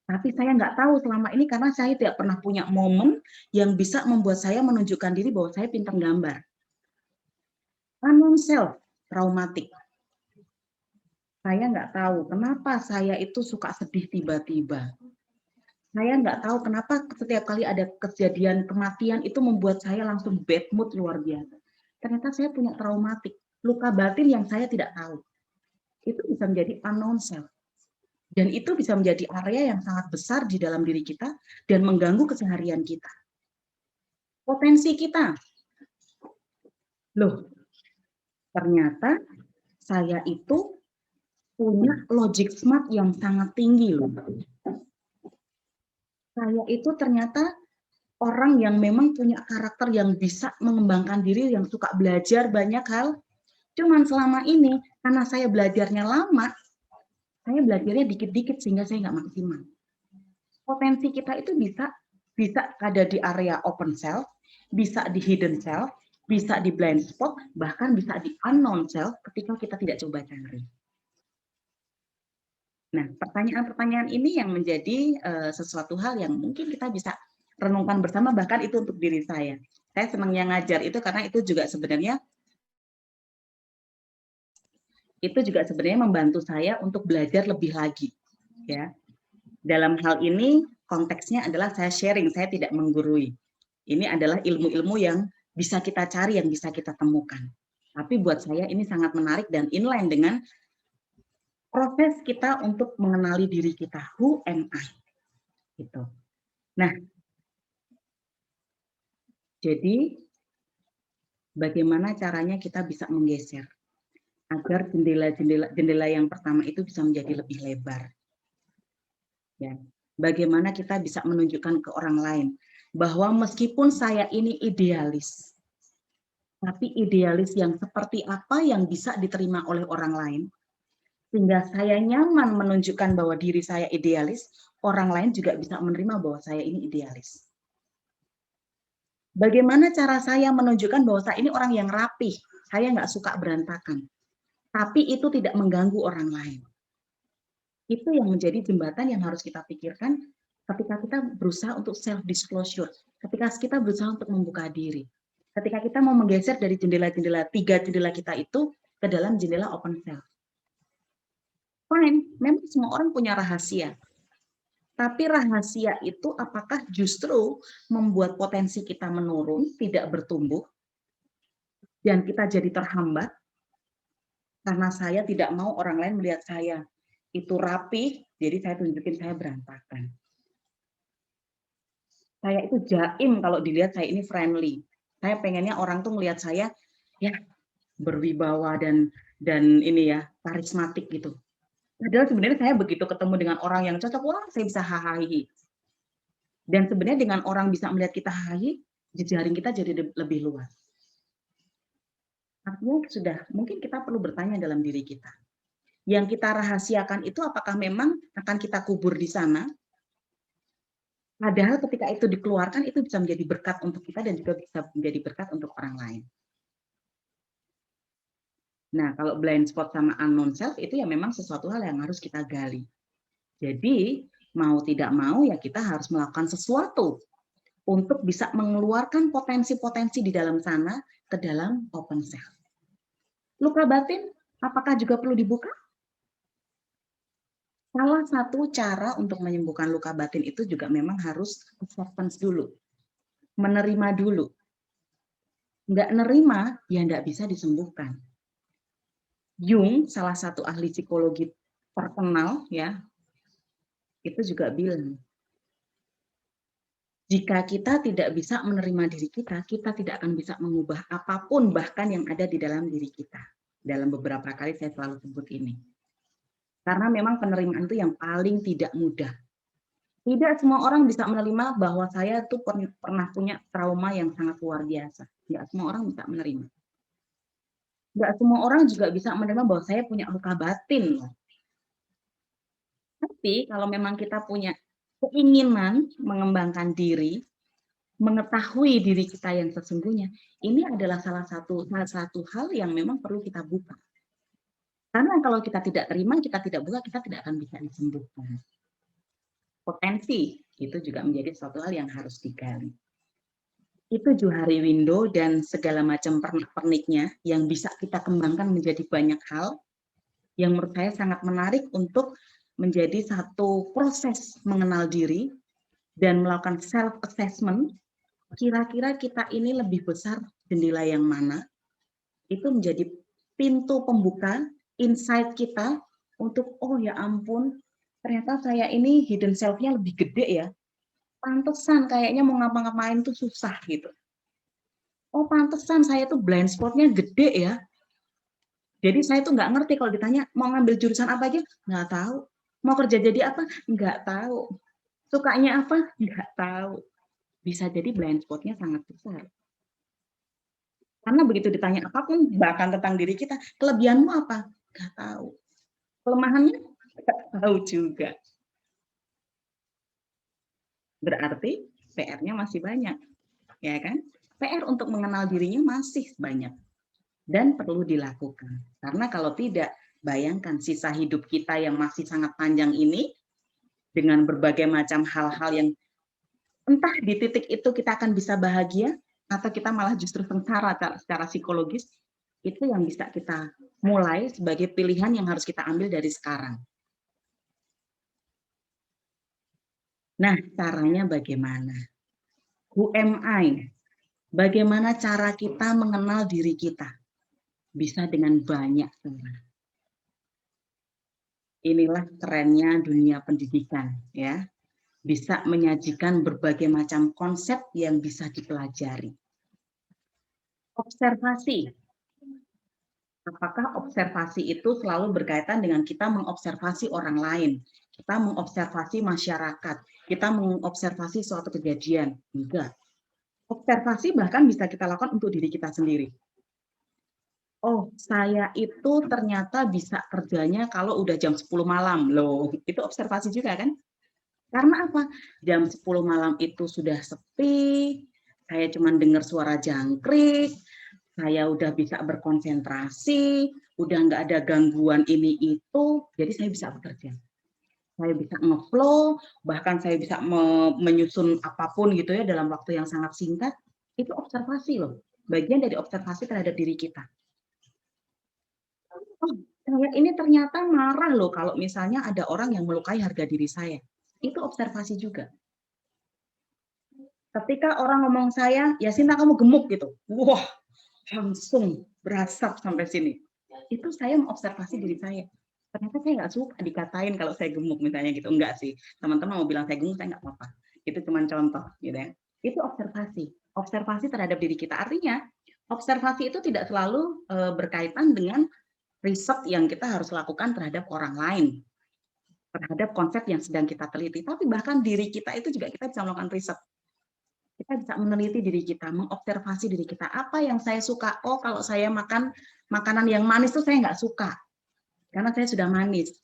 Tapi saya nggak tahu selama ini karena saya tidak pernah punya momen yang bisa membuat saya menunjukkan diri bahwa saya pintar gambar. Unknown self, traumatik. Saya nggak tahu kenapa saya itu suka sedih tiba-tiba. Saya nggak tahu kenapa setiap kali ada kejadian kematian itu membuat saya langsung bad mood luar biasa. Ternyata saya punya traumatik, luka batin yang saya tidak tahu. Itu bisa menjadi unknown self. Dan itu bisa menjadi area yang sangat besar di dalam diri kita dan mengganggu keseharian kita. Potensi kita. Loh, ternyata saya itu punya logic smart yang sangat tinggi loh. Saya itu ternyata orang yang memang punya karakter yang bisa mengembangkan diri, yang suka belajar banyak hal. Cuman selama ini, karena saya belajarnya lama, saya belajarnya dikit-dikit sehingga saya nggak maksimal. Potensi kita itu bisa ada di area open self, bisa di hidden self, bisa di blind spot, bahkan bisa di unknown self ketika kita tidak coba cari. Nah, pertanyaan-pertanyaan ini yang menjadi sesuatu hal yang mungkin kita bisa renungkan bersama, bahkan itu untuk diri saya. Saya senangnya ngajar itu karena itu juga sebenarnya membantu saya untuk belajar lebih lagi, ya. Dalam hal ini konteksnya adalah saya sharing, saya tidak menggurui. Ini adalah ilmu-ilmu yang bisa kita cari, yang bisa kita temukan. Tapi buat saya ini sangat menarik dan inline dengan proses kita untuk mengenali diri kita, who am I, gitu. Nah, jadi bagaimana caranya kita bisa menggeser agar jendela yang pertama itu bisa menjadi lebih lebar. Ya, bagaimana kita bisa menunjukkan ke orang lain bahwa meskipun saya ini idealis, tapi idealis yang seperti apa yang bisa diterima oleh orang lain, sehingga saya nyaman menunjukkan bahwa diri saya idealis, orang lain juga bisa menerima bahwa saya ini idealis. Bagaimana cara saya menunjukkan bahwa saya ini orang yang rapih, saya nggak suka berantakan, tapi itu tidak mengganggu orang lain. Itu yang menjadi jembatan yang harus kita pikirkan ketika kita berusaha untuk self-disclosure, ketika kita berusaha untuk membuka diri, ketika kita mau menggeser dari jendela-jendela, 3 jendela kita itu ke dalam jendela open self. Fine, memang semua orang punya rahasia. Tapi rahasia itu apakah justru membuat potensi kita menurun, tidak bertumbuh, dan kita jadi terhambat karena saya tidak mau orang lain melihat saya itu rapi, jadi saya tunjukin saya berantakan. Saya itu jaim kalau dilihat saya ini friendly. Saya pengennya orang tuh melihat saya ya berwibawa dan ini ya karismatik gitu. Padahal sebenarnya saya begitu ketemu dengan orang yang cocok, wah saya bisa hahahi. Dan sebenarnya dengan orang bisa melihat kita hahahi, jejaring kita jadi lebih luas. Artinya sudah, mungkin kita perlu bertanya dalam diri kita. Yang kita rahasiakan itu apakah memang akan kita kubur di sana? Padahal ketika itu dikeluarkan, itu bisa menjadi berkat untuk kita dan juga bisa menjadi berkat untuk orang lain. Nah, kalau blind spot sama unknown self itu ya memang sesuatu hal yang harus kita gali. Jadi, mau tidak mau ya kita harus melakukan sesuatu untuk bisa mengeluarkan potensi-potensi di dalam sana ke dalam open self. Luka batin, apakah juga perlu dibuka? Salah satu cara untuk menyembuhkan luka batin itu juga memang harus acceptance dulu. Menerima dulu. Nggak nerima, ya nggak bisa disembuhkan. Jung, salah satu ahli psikologi terkenal, ya, itu juga bilang, jika kita tidak bisa menerima diri kita, kita tidak akan bisa mengubah apapun, bahkan yang ada di dalam diri kita. Dalam beberapa kali saya selalu sebut ini. Karena memang penerimaan itu yang paling tidak mudah. Tidak semua orang bisa menerima bahwa saya tuh pernah punya trauma yang sangat luar biasa. Tidak semua orang bisa menerima. Nggak semua orang juga bisa menerima bahwa saya punya luka batin. Tapi kalau memang kita punya keinginan mengembangkan diri, mengetahui diri kita yang sesungguhnya, ini adalah salah satu hal yang memang perlu kita buka. Karena kalau kita tidak terima, kita tidak buka, kita tidak akan bisa disembuhkan. Potensi itu juga menjadi suatu hal yang harus digali. Itu Johari Window dan segala macam pernik-perniknya yang bisa kita kembangkan menjadi banyak hal yang menurut saya sangat menarik untuk menjadi satu proses mengenal diri dan melakukan self-assessment. Kira-kira kita ini lebih besar jendela yang mana? Itu menjadi pintu pembuka insight kita untuk, oh ya ampun, ternyata saya ini hidden self-nya lebih gede ya. Pantesan kayaknya mau ngapa-ngapain tuh susah gitu. Oh pantesan saya tuh blind spot-nya gede ya. Jadi saya tuh nggak ngerti kalau ditanya mau ngambil jurusan apa aja, nggak tahu. Mau kerja jadi apa? Nggak tahu. Sukanya apa? Nggak tahu. Bisa jadi blind spot-nya sangat besar. Karena begitu ditanya apapun, bahkan tentang diri kita, kelebihanmu apa? Nggak tahu. Kelemahannya? Nggak tahu juga. Berarti PR-nya masih banyak, ya kan? PR untuk mengenal dirinya masih banyak dan perlu dilakukan. Karena kalau tidak, bayangkan sisa hidup kita yang masih sangat panjang ini dengan berbagai macam hal-hal yang entah di titik itu kita akan bisa bahagia atau kita malah justru sengsara secara psikologis, itu yang bisa kita mulai sebagai pilihan yang harus kita ambil dari sekarang. Nah, caranya bagaimana? Who am I? Bagaimana cara kita mengenal diri kita? Bisa dengan banyak cara. Inilah kerennya dunia pendidikan, ya. Bisa menyajikan berbagai macam konsep yang bisa dipelajari. Observasi. Apakah observasi itu selalu berkaitan dengan kita mengobservasi orang lain, kita mengobservasi masyarakat, kita mengobservasi suatu kejadian? Enggak. Observasi bahkan bisa kita lakukan untuk diri kita sendiri. Oh, saya itu ternyata bisa kerjanya kalau udah jam 10 malam. Loh, itu observasi juga kan? Karena apa? Jam 10 malam itu sudah sepi, saya cuma dengar suara jangkrik, saya udah bisa berkonsentrasi, udah nggak ada gangguan ini itu, jadi saya bisa bekerja. Saya bisa nge-flow, bahkan saya bisa menyusun apapun gitu ya dalam waktu yang sangat singkat. Itu observasi loh, bagian dari observasi terhadap diri kita. Oh, saya ini ternyata marah loh kalau misalnya ada orang yang melukai harga diri saya. Itu observasi juga. Ketika orang ngomong saya, ya Sinta kamu gemuk gitu. Wah, langsung berasap sampai sini. Itu saya mengobservasi diri saya. Ternyata saya nggak suka dikatain kalau saya gemuk misalnya gitu. Enggak sih. Teman-teman mau bilang saya gemuk, saya nggak apa-apa. Itu cuma contoh gitu ya. Itu observasi. Observasi terhadap diri kita. Artinya, observasi itu tidak selalu berkaitan dengan riset yang kita harus lakukan terhadap orang lain, terhadap konsep yang sedang kita teliti. Tapi bahkan diri kita itu juga kita bisa melakukan riset. Kita bisa meneliti diri kita, mengobservasi diri kita. Apa yang saya suka? Oh, kalau saya makan makanan yang manis tuh saya nggak suka. Karena saya sudah manis.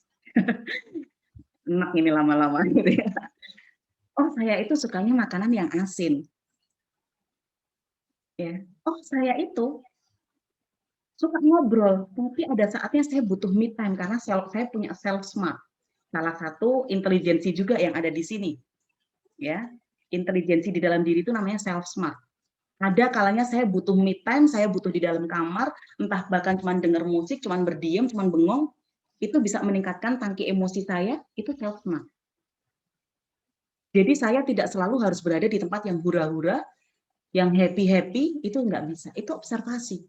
Enak ini lama-lama gitu ya. Oh, saya itu sukanya makanan yang asin. Ya. Oh, saya itu suka ngobrol, tapi ada saatnya saya butuh me time karena saya punya self smart. Salah satu intelijensi juga yang ada di sini. Ya. Intelijensi di dalam diri itu namanya self smart. Ada kalanya saya butuh me time, saya butuh di dalam kamar, entah bahkan cuma dengar musik, cuma berdiam, cuma bengong, itu bisa meningkatkan tangki emosi saya, itu self smart. Jadi saya tidak selalu harus berada di tempat yang hura-hura, yang happy-happy, itu nggak bisa. Itu observasi.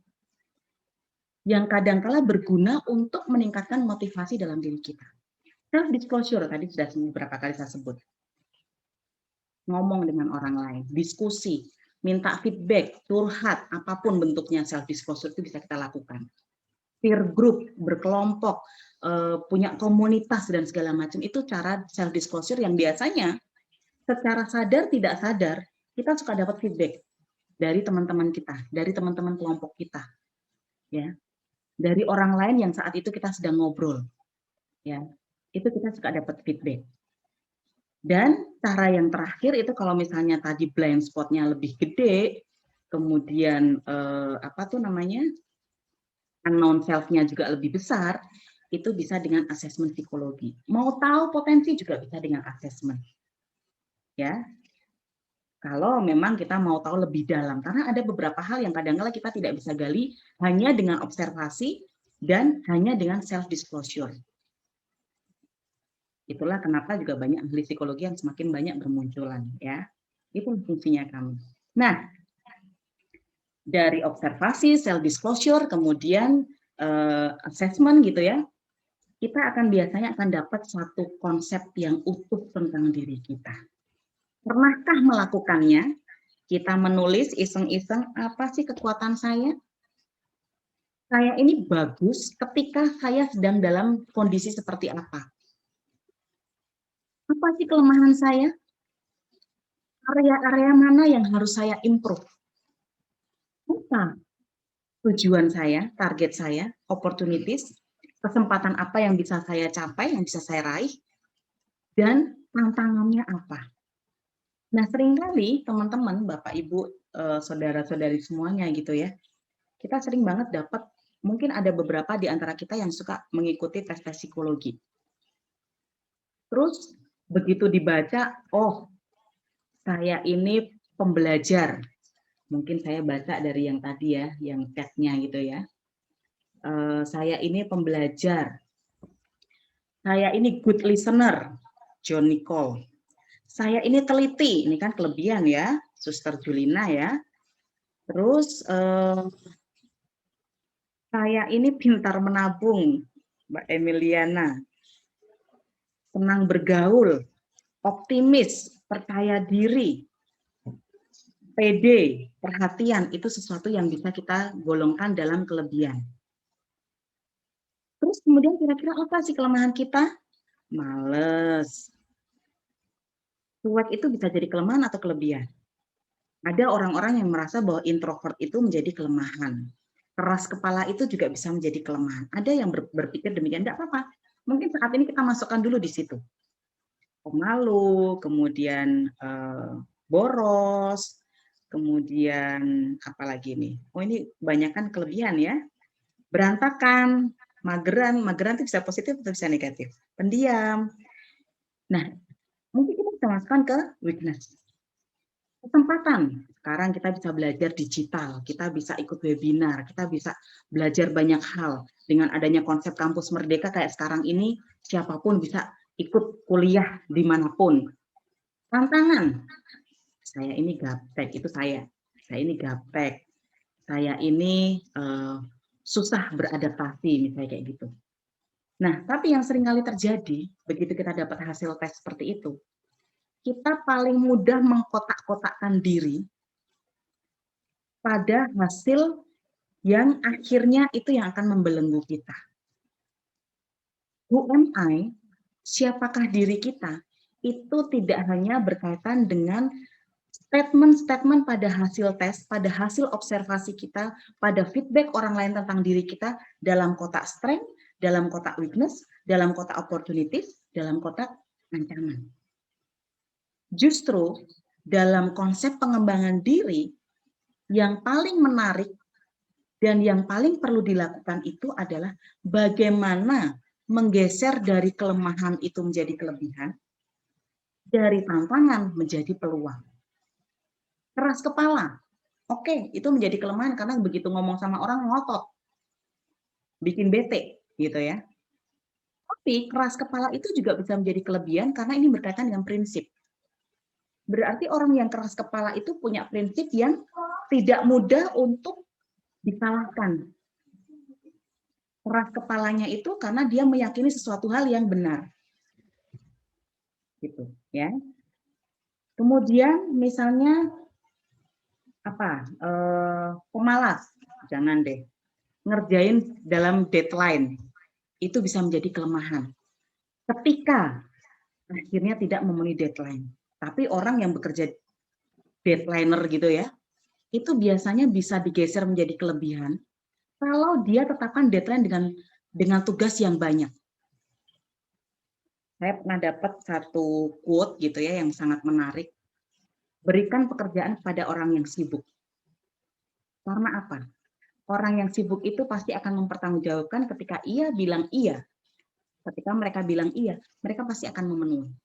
Yang kadang-kala berguna untuk meningkatkan motivasi dalam diri kita. Self disclosure tadi sudah beberapa kali saya sebut. Ngomong dengan orang lain, diskusi, minta feedback, curhat, apapun bentuknya self disclosure itu bisa kita lakukan. Peer group, berkelompok, punya komunitas dan segala macam, itu cara self disclosure yang biasanya secara sadar tidak sadar kita suka dapat feedback dari teman-teman kita, dari teman-teman kelompok kita, ya, dari orang lain yang saat itu kita sedang ngobrol, ya, itu kita suka dapat feedback. Dan cara yang terakhir itu kalau misalnya tadi blind spot-nya lebih gede, kemudian apa tuh namanya, unknown self-nya juga lebih besar, itu bisa dengan asesmen psikologi. Mau tahu potensi juga bisa dengan asesmen. Ya, kalau memang kita mau tahu lebih dalam, karena ada beberapa hal yang kadang-kala kita tidak bisa gali hanya dengan observasi dan hanya dengan self disclosure. Itulah kenapa juga banyak ahli psikologi yang semakin banyak bermunculan, ya. Itu fungsinya kami. Nah, dari observasi, self disclosure, kemudian assessment gitu ya, kita akan biasanya akan dapat satu konsep yang utuh tentang diri kita. Pernahkah melakukannya? Kita menulis iseng-iseng, apa sih kekuatan saya? Saya ini bagus ketika saya sedang dalam kondisi seperti apa? Apa sih kelemahan saya? Area-area mana yang harus saya improve? Apa tujuan saya, target saya, opportunities, kesempatan apa yang bisa saya capai, yang bisa saya raih, dan tantangannya apa? Nah, seringkali teman-teman, Bapak, Ibu, saudara-saudari semuanya gitu ya, kita sering banget dapat, mungkin ada beberapa di antara kita yang suka mengikuti tes-tes psikologi. Terus begitu dibaca, oh, saya ini pembelajar. Mungkin saya baca dari yang tadi ya, yang chat-nya gitu ya. Saya ini pembelajar. Saya ini good listener, John Nicole. Saya ini teliti, ini kan kelebihan ya, Suster Julina ya. Terus saya ini pintar menabung, Mbak Emiliana. Senang bergaul, optimis, percaya diri, pede, perhatian, itu sesuatu yang bisa kita golongkan dalam kelebihan. Terus kemudian kira-kira apa sih kelemahan kita? Males. Cuek itu bisa jadi kelemahan atau kelebihan? Ada orang-orang yang merasa bahwa introvert itu menjadi kelemahan. Keras kepala itu juga bisa menjadi kelemahan. Ada yang berpikir demikian, tidak apa-apa. Mungkin saat ini kita masukkan dulu di situ. Pemalu, kemudian boros, kemudian apa lagi nih? Oh, ini kebanyakan kelebihan ya. Berantakan, mageran itu bisa positif atau bisa negatif. Pendiam. Nah, mungkin kita bisa masukkan ke weakness. Kesempatan. Sekarang kita bisa belajar digital, kita bisa ikut webinar, kita bisa belajar banyak hal. Dengan adanya konsep kampus merdeka kayak sekarang ini, siapapun bisa ikut kuliah dimanapun. Tantangan. Saya ini gaptek, itu saya. Saya ini gaptek. Saya ini susah beradaptasi, misalnya kayak gitu. Nah, tapi yang seringkali terjadi, begitu kita dapat hasil tes seperti itu, kita paling mudah mengkotak-kotakkan diri pada hasil yang akhirnya itu yang akan membelenggu kita. Who am I? Siapakah diri kita? Itu tidak hanya berkaitan dengan statement-statement pada hasil tes, pada hasil observasi kita, pada feedback orang lain tentang diri kita dalam kotak strength, dalam kotak weakness, dalam kotak opportunities, dalam kotak ancaman. Justru dalam konsep pengembangan diri, yang paling menarik dan yang paling perlu dilakukan itu adalah bagaimana menggeser dari kelemahan itu menjadi kelebihan, dari tantangan menjadi peluang. Keras kepala, oke, itu menjadi kelemahan karena begitu ngomong sama orang ngotot, bikin bete, gitu ya. Tapi keras kepala itu juga bisa menjadi kelebihan karena ini berkaitan dengan prinsip. Berarti orang yang keras kepala itu punya prinsip yang tidak mudah untuk disalahkan. Keras kepalanya itu karena dia meyakini sesuatu hal yang benar. Gitu, ya. Kemudian misalnya apa? Pemalas, jangan deh. Ngerjain dalam deadline itu bisa menjadi kelemahan. Ketika akhirnya tidak memenuhi deadline. Tapi orang yang bekerja deadliner gitu ya, itu biasanya bisa digeser menjadi kelebihan kalau dia tetapkan deadline dengan tugas yang banyak. Saya pernah dapat satu quote gitu ya yang sangat menarik. Berikan pekerjaan kepada orang yang sibuk. Karena apa? Orang yang sibuk itu pasti akan mempertanggungjawabkan ketika ia bilang iya. Ketika mereka bilang iya, mereka pasti akan memenuhi.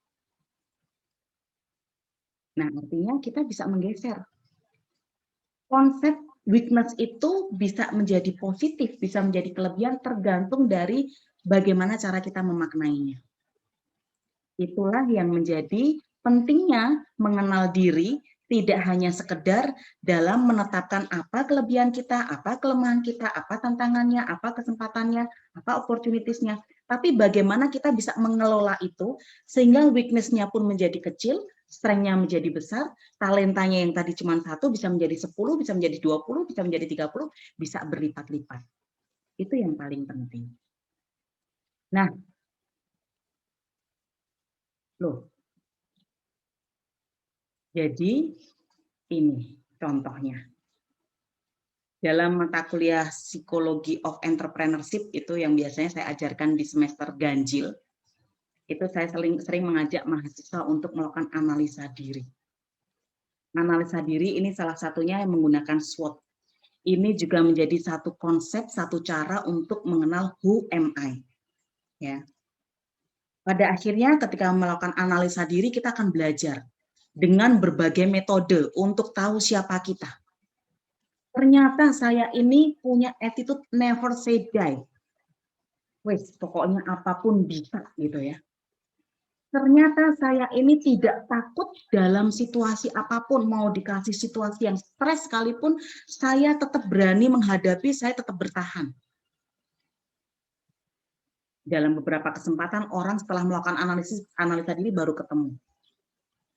Nah, artinya kita bisa menggeser. Konsep weakness itu bisa menjadi positif, bisa menjadi kelebihan tergantung dari bagaimana cara kita memaknainya. Itulah yang menjadi pentingnya mengenal diri, tidak hanya sekedar dalam menetapkan apa kelebihan kita, apa kelemahan kita, apa tantangannya, apa kesempatannya, apa opportunities-nya, tapi bagaimana kita bisa mengelola itu sehingga weakness-nya pun menjadi kecil, strength-nya menjadi besar, talentanya yang tadi cuma 1 bisa menjadi 10, bisa menjadi 20, bisa menjadi 30, bisa berlipat-lipat. Itu yang paling penting. Nah, loh. Jadi ini contohnya. Dalam mata kuliah Psikologi of Entrepreneurship itu yang biasanya saya ajarkan di semester ganjil, itu saya sering mengajak mahasiswa untuk melakukan analisa diri. Analisa diri ini salah satunya yang menggunakan SWOT. Ini juga menjadi satu konsep, satu cara untuk mengenal who am I. Ya. Pada akhirnya ketika melakukan analisa diri, kita akan belajar dengan berbagai metode untuk tahu siapa kita. Ternyata saya ini punya attitude never say die. Wes, pokoknya apapun bisa gitu ya. Ternyata saya ini tidak takut dalam situasi apapun, mau dikasih situasi yang stres sekalipun, saya tetap berani menghadapi, saya tetap bertahan. Dalam beberapa kesempatan orang setelah melakukan analisa diri baru ketemu.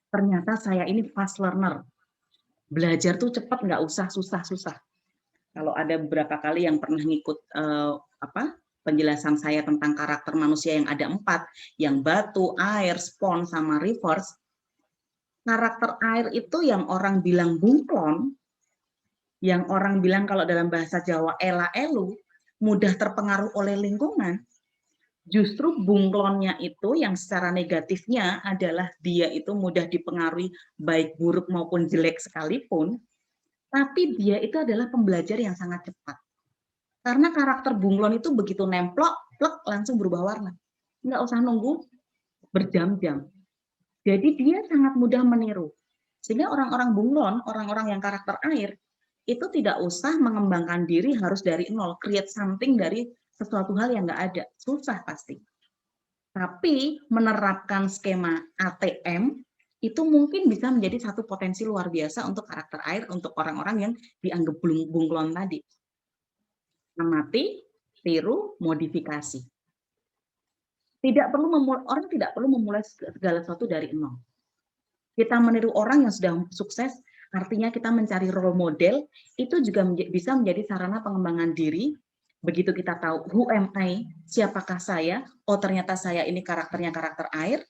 Ternyata saya ini fast learner. Belajar tuh cepat, nggak usah susah-susah. Kalau ada beberapa kali yang pernah ngikut penjelasan saya tentang karakter manusia yang ada 4, yang batu, air, spons, sama reverse. Karakter air itu yang orang bilang bunglon, yang orang bilang kalau dalam bahasa Jawa ela-elu, mudah terpengaruh oleh lingkungan. Justru bunglonnya itu yang secara negatifnya adalah dia itu mudah dipengaruhi baik buruk maupun jelek sekalipun, tapi dia itu adalah pembelajar yang sangat cepat. Karena karakter bunglon itu begitu nemplok, plek, langsung berubah warna. Nggak usah nunggu berjam-jam. Jadi dia sangat mudah meniru. Sehingga orang-orang bunglon, orang-orang yang karakter air, itu tidak usah mengembangkan diri harus dari nol, create something dari sesuatu hal yang nggak ada. Susah pasti. Tapi menerapkan skema ATM, itu mungkin bisa menjadi satu potensi luar biasa untuk karakter air, untuk orang-orang yang dianggap bunglon tadi. Amati, tiru, modifikasi. Orang tidak perlu memulai segala sesuatu dari nol. Kita meniru orang yang sudah sukses, artinya kita mencari role model, itu juga bisa menjadi sarana pengembangan diri. Begitu kita tahu who am I, siapakah saya, oh ternyata saya ini karakternya karakter air,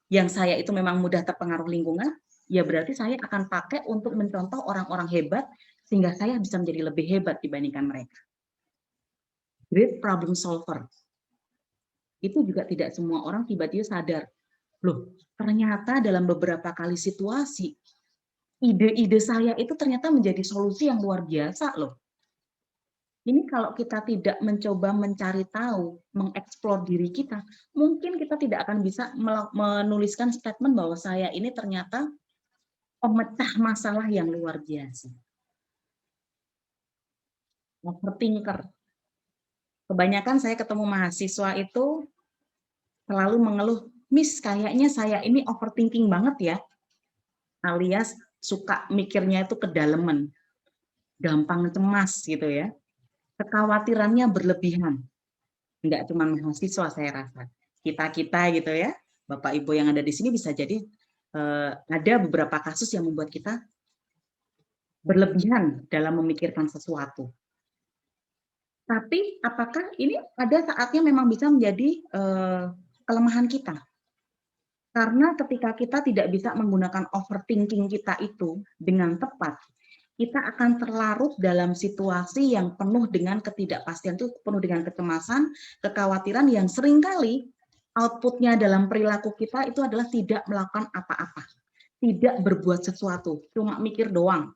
yang saya itu memang mudah terpengaruh lingkungan, ya berarti saya akan pakai untuk mencontoh orang-orang hebat, sehingga saya bisa menjadi lebih hebat dibandingkan mereka. Great problem solver. Itu juga tidak semua orang tiba-tiba sadar. Loh, ternyata dalam beberapa kali situasi, ide-ide saya itu ternyata menjadi solusi yang luar biasa loh. Ini kalau kita tidak mencoba mencari tahu, mengeksplor diri kita, mungkin kita tidak akan bisa menuliskan statement bahwa saya ini ternyata pemecah masalah yang luar biasa. Overthinker. Kebanyakan saya ketemu mahasiswa itu selalu mengeluh, Miss, kayaknya saya ini overthinking banget ya, alias suka mikirnya itu kedalaman, gampang cemas gitu ya, kekhawatirannya berlebihan. Enggak cuma mahasiswa saya rasa, kita gitu ya, Bapak Ibu yang ada di sini bisa jadi ada beberapa kasus yang membuat kita berlebihan dalam memikirkan sesuatu. Tapi apakah ini ada saatnya memang bisa menjadi kelemahan kita? Karena ketika kita tidak bisa menggunakan overthinking kita itu dengan tepat, kita akan terlarut dalam situasi yang penuh dengan ketidakpastian, itu penuh dengan kecemasan, kekhawatiran yang seringkali outputnya dalam perilaku kita itu adalah tidak melakukan apa-apa, tidak berbuat sesuatu, cuma mikir doang.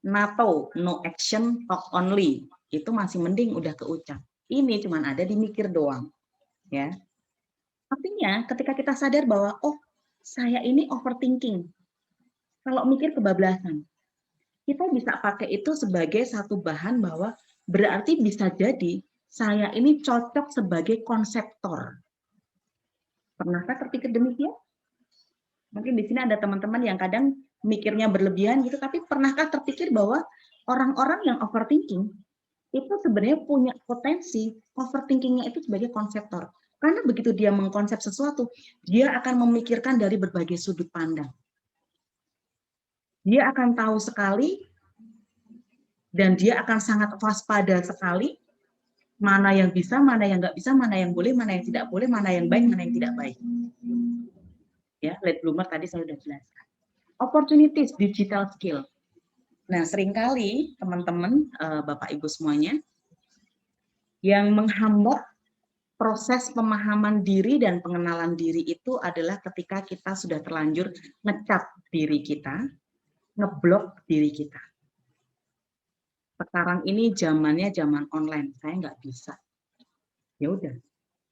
NATO, no action, talk only. Itu masih mending udah keucap. Ini cuma ada di mikir doang. Ya. Artinya ketika kita sadar bahwa oh, saya ini overthinking. Kalau mikir kebablasan. Kita bisa pakai itu sebagai satu bahan bahwa berarti bisa jadi saya ini cocok sebagai konseptor. Pernahkah terpikir demikian? Mungkin di sini ada teman-teman yang kadang mikirnya berlebihan gitu, tapi pernahkah terpikir bahwa orang-orang yang overthinking itu sebenarnya punya potensi overthinkingnya itu sebagai konseptor. Karena begitu dia mengkonsep sesuatu, dia akan memikirkan dari berbagai sudut pandang. Dia akan tahu sekali dan dia akan sangat waspada sekali mana yang bisa, mana yang nggak bisa, mana yang boleh, mana yang tidak boleh, mana yang baik, mana yang tidak baik. Ya, late bloomer tadi saya sudah jelaskan. Opportunities, digital skill. Nah, seringkali teman-teman, Bapak Ibu semuanya, yang menghambat proses pemahaman diri dan pengenalan diri itu adalah ketika kita sudah terlanjur ngecap diri kita, ngeblok diri kita. Sekarang ini zamannya zaman online, saya nggak bisa. Ya udah,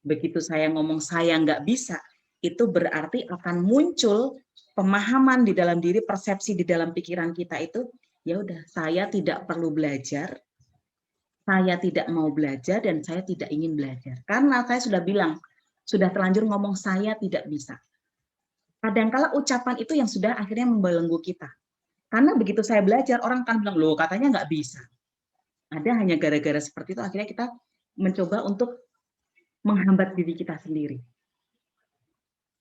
begitu saya ngomong saya nggak bisa, itu berarti akan muncul pemahaman di dalam diri, persepsi di dalam pikiran kita itu, ya udah, saya tidak perlu belajar, saya tidak mau belajar, dan saya tidak ingin belajar. Karena saya sudah bilang, sudah terlanjur ngomong saya tidak bisa. Kadangkala ucapan itu yang sudah akhirnya membelenggu kita. Karena begitu saya belajar, orang akan bilang, loh katanya nggak bisa. Ada hanya gara-gara seperti itu, akhirnya kita mencoba untuk menghambat diri kita sendiri.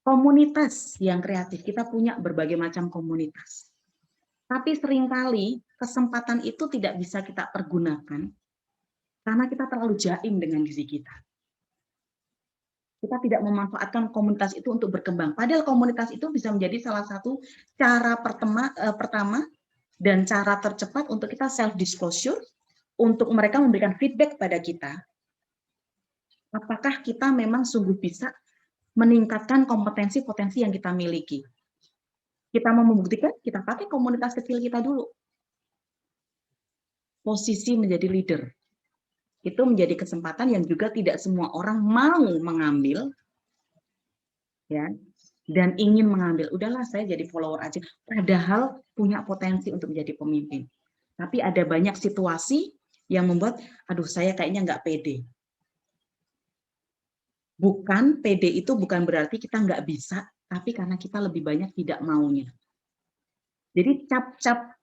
Komunitas yang kreatif, kita punya berbagai macam komunitas. Tapi seringkali kesempatan itu tidak bisa kita pergunakan karena kita terlalu jaim dengan diri kita. Kita tidak memanfaatkan komunitas itu untuk berkembang. Padahal komunitas itu bisa menjadi salah satu cara pertama dan cara tercepat untuk kita self-disclosure, untuk mereka memberikan feedback pada kita. Apakah kita memang sungguh bisa meningkatkan kompetensi-potensi yang kita miliki. Kita mau membuktikan, kita pakai komunitas kecil kita dulu. Posisi menjadi leader. Itu menjadi kesempatan yang juga tidak semua orang mau mengambil, ya, dan ingin mengambil. Udahlah, saya jadi follower aja. Padahal punya potensi untuk menjadi pemimpin. Tapi ada banyak situasi yang membuat, aduh saya kayaknya nggak pede. Bukan, pede itu bukan berarti kita nggak bisa, tapi karena kita lebih banyak tidak maunya. Jadi cap-cap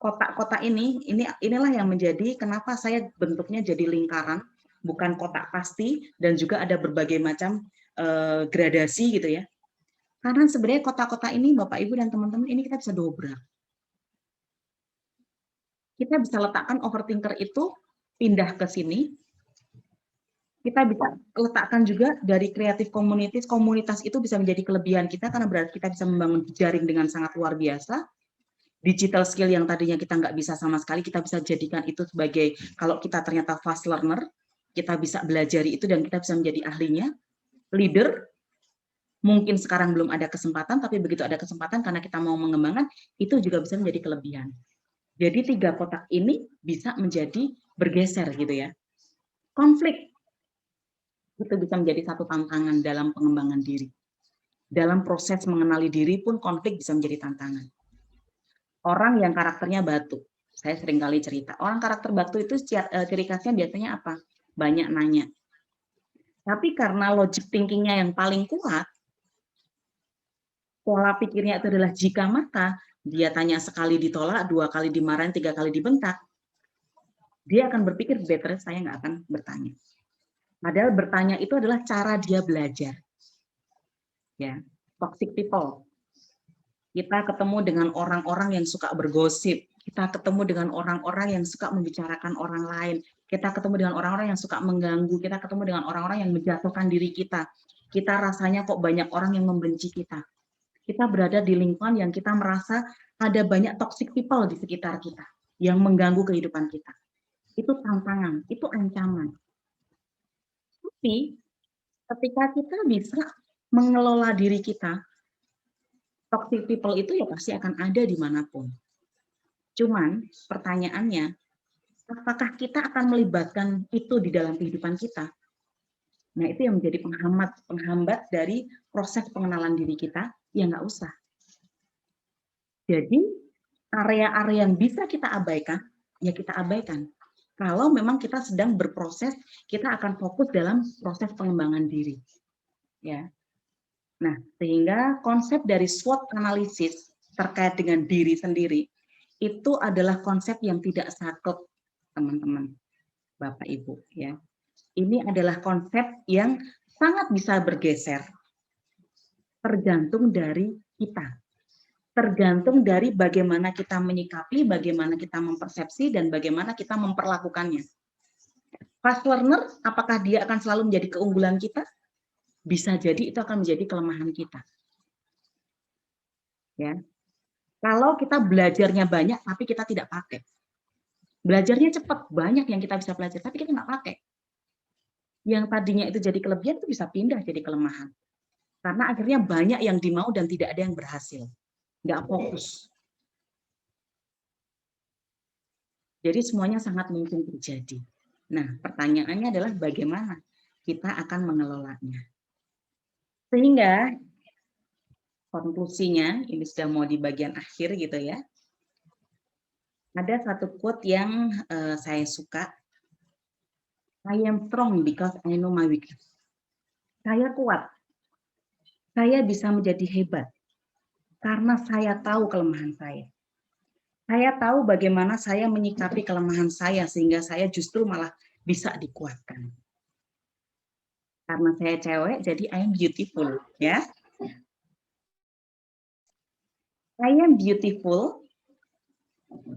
kotak-kotak inilah yang menjadi kenapa saya bentuknya jadi lingkaran, bukan kotak pasti, dan juga ada berbagai macam gradasi gitu ya. Karena sebenarnya kotak-kotak ini, Bapak Ibu dan teman-teman, ini kita bisa dobrak. Kita bisa letakkan overthinker itu pindah ke sini. Kita bisa letakkan juga dari creative communities, komunitas itu bisa menjadi kelebihan kita karena berarti kita bisa membangun jaring dengan sangat luar biasa. Digital skill yang tadinya kita nggak bisa sama sekali, kita bisa jadikan itu sebagai, kalau kita ternyata fast learner, kita bisa belajar itu dan kita bisa menjadi ahlinya. Leader, mungkin sekarang belum ada kesempatan, tapi begitu ada kesempatan karena kita mau mengembangkan, itu juga bisa menjadi kelebihan. Jadi 3 kotak ini bisa menjadi bergeser gitu ya. Konflik itu bisa menjadi satu tantangan dalam pengembangan diri. Dalam proses mengenali diri pun konflik bisa menjadi tantangan. Orang yang karakternya batu, saya sering kali cerita, orang karakter batu itu ciri khasnya biasanya apa? Banyak nanya. Tapi karena logic thinking-nya yang paling kuat, pola pikirnya itu adalah jika maka, dia tanya sekali ditolak, 2 kali dimarahin, 3 kali dibentak, dia akan berpikir, better saya nggak akan bertanya. Padahal bertanya itu adalah cara dia belajar. Ya, toxic people. Kita ketemu dengan orang-orang yang suka bergosip. Kita ketemu dengan orang-orang yang suka membicarakan orang lain. Kita ketemu dengan orang-orang yang suka mengganggu. Kita ketemu dengan orang-orang yang menjatuhkan diri kita. Kita rasanya kok banyak orang yang membenci kita. Kita berada di lingkungan yang kita merasa ada banyak toxic people di sekitar kita yang mengganggu kehidupan kita. Itu tantangan, itu ancaman. Tapi ketika kita bisa mengelola diri kita, toxic people itu ya pasti akan ada dimanapun. Cuman pertanyaannya, apakah kita akan melibatkan itu di dalam kehidupan kita? Nah itu yang menjadi penghambat dari proses pengenalan diri kita, ya nggak usah. Jadi area-area yang bisa kita abaikan, ya kita abaikan. Kalau memang kita sedang berproses, kita akan fokus dalam proses pengembangan diri. Ya. Nah, sehingga konsep dari SWOT analisis terkait dengan diri sendiri, itu adalah konsep yang tidak saklek, teman-teman, Bapak Ibu. Ya. Ini adalah konsep yang sangat bisa bergeser, tergantung dari kita. Tergantung dari bagaimana kita menyikapi, bagaimana kita mempersepsi, dan bagaimana kita memperlakukannya. Fast learner, apakah dia akan selalu menjadi keunggulan kita? Bisa jadi itu akan menjadi kelemahan kita. Ya. Kalau kita belajarnya banyak, tapi kita tidak pakai. Belajarnya cepat, banyak yang kita bisa belajar, tapi kita nggak pakai. Yang tadinya itu jadi kelebihan, itu bisa pindah jadi kelemahan. Karena akhirnya banyak yang dimau dan tidak ada yang berhasil. Nggak fokus. Jadi semuanya sangat mungkin terjadi. Nah, pertanyaannya adalah bagaimana kita akan mengelolanya. Sehingga konklusinya, ini sudah mau di bagian akhir gitu ya. Ada satu quote yang saya suka. I am strong because I know my weakness. Saya kuat. Saya bisa menjadi hebat karena saya tahu kelemahan saya. Saya tahu bagaimana saya menyikapi kelemahan saya sehingga saya justru malah bisa dikuatkan. Karena saya cewek, jadi I am beautiful, ya. I am beautiful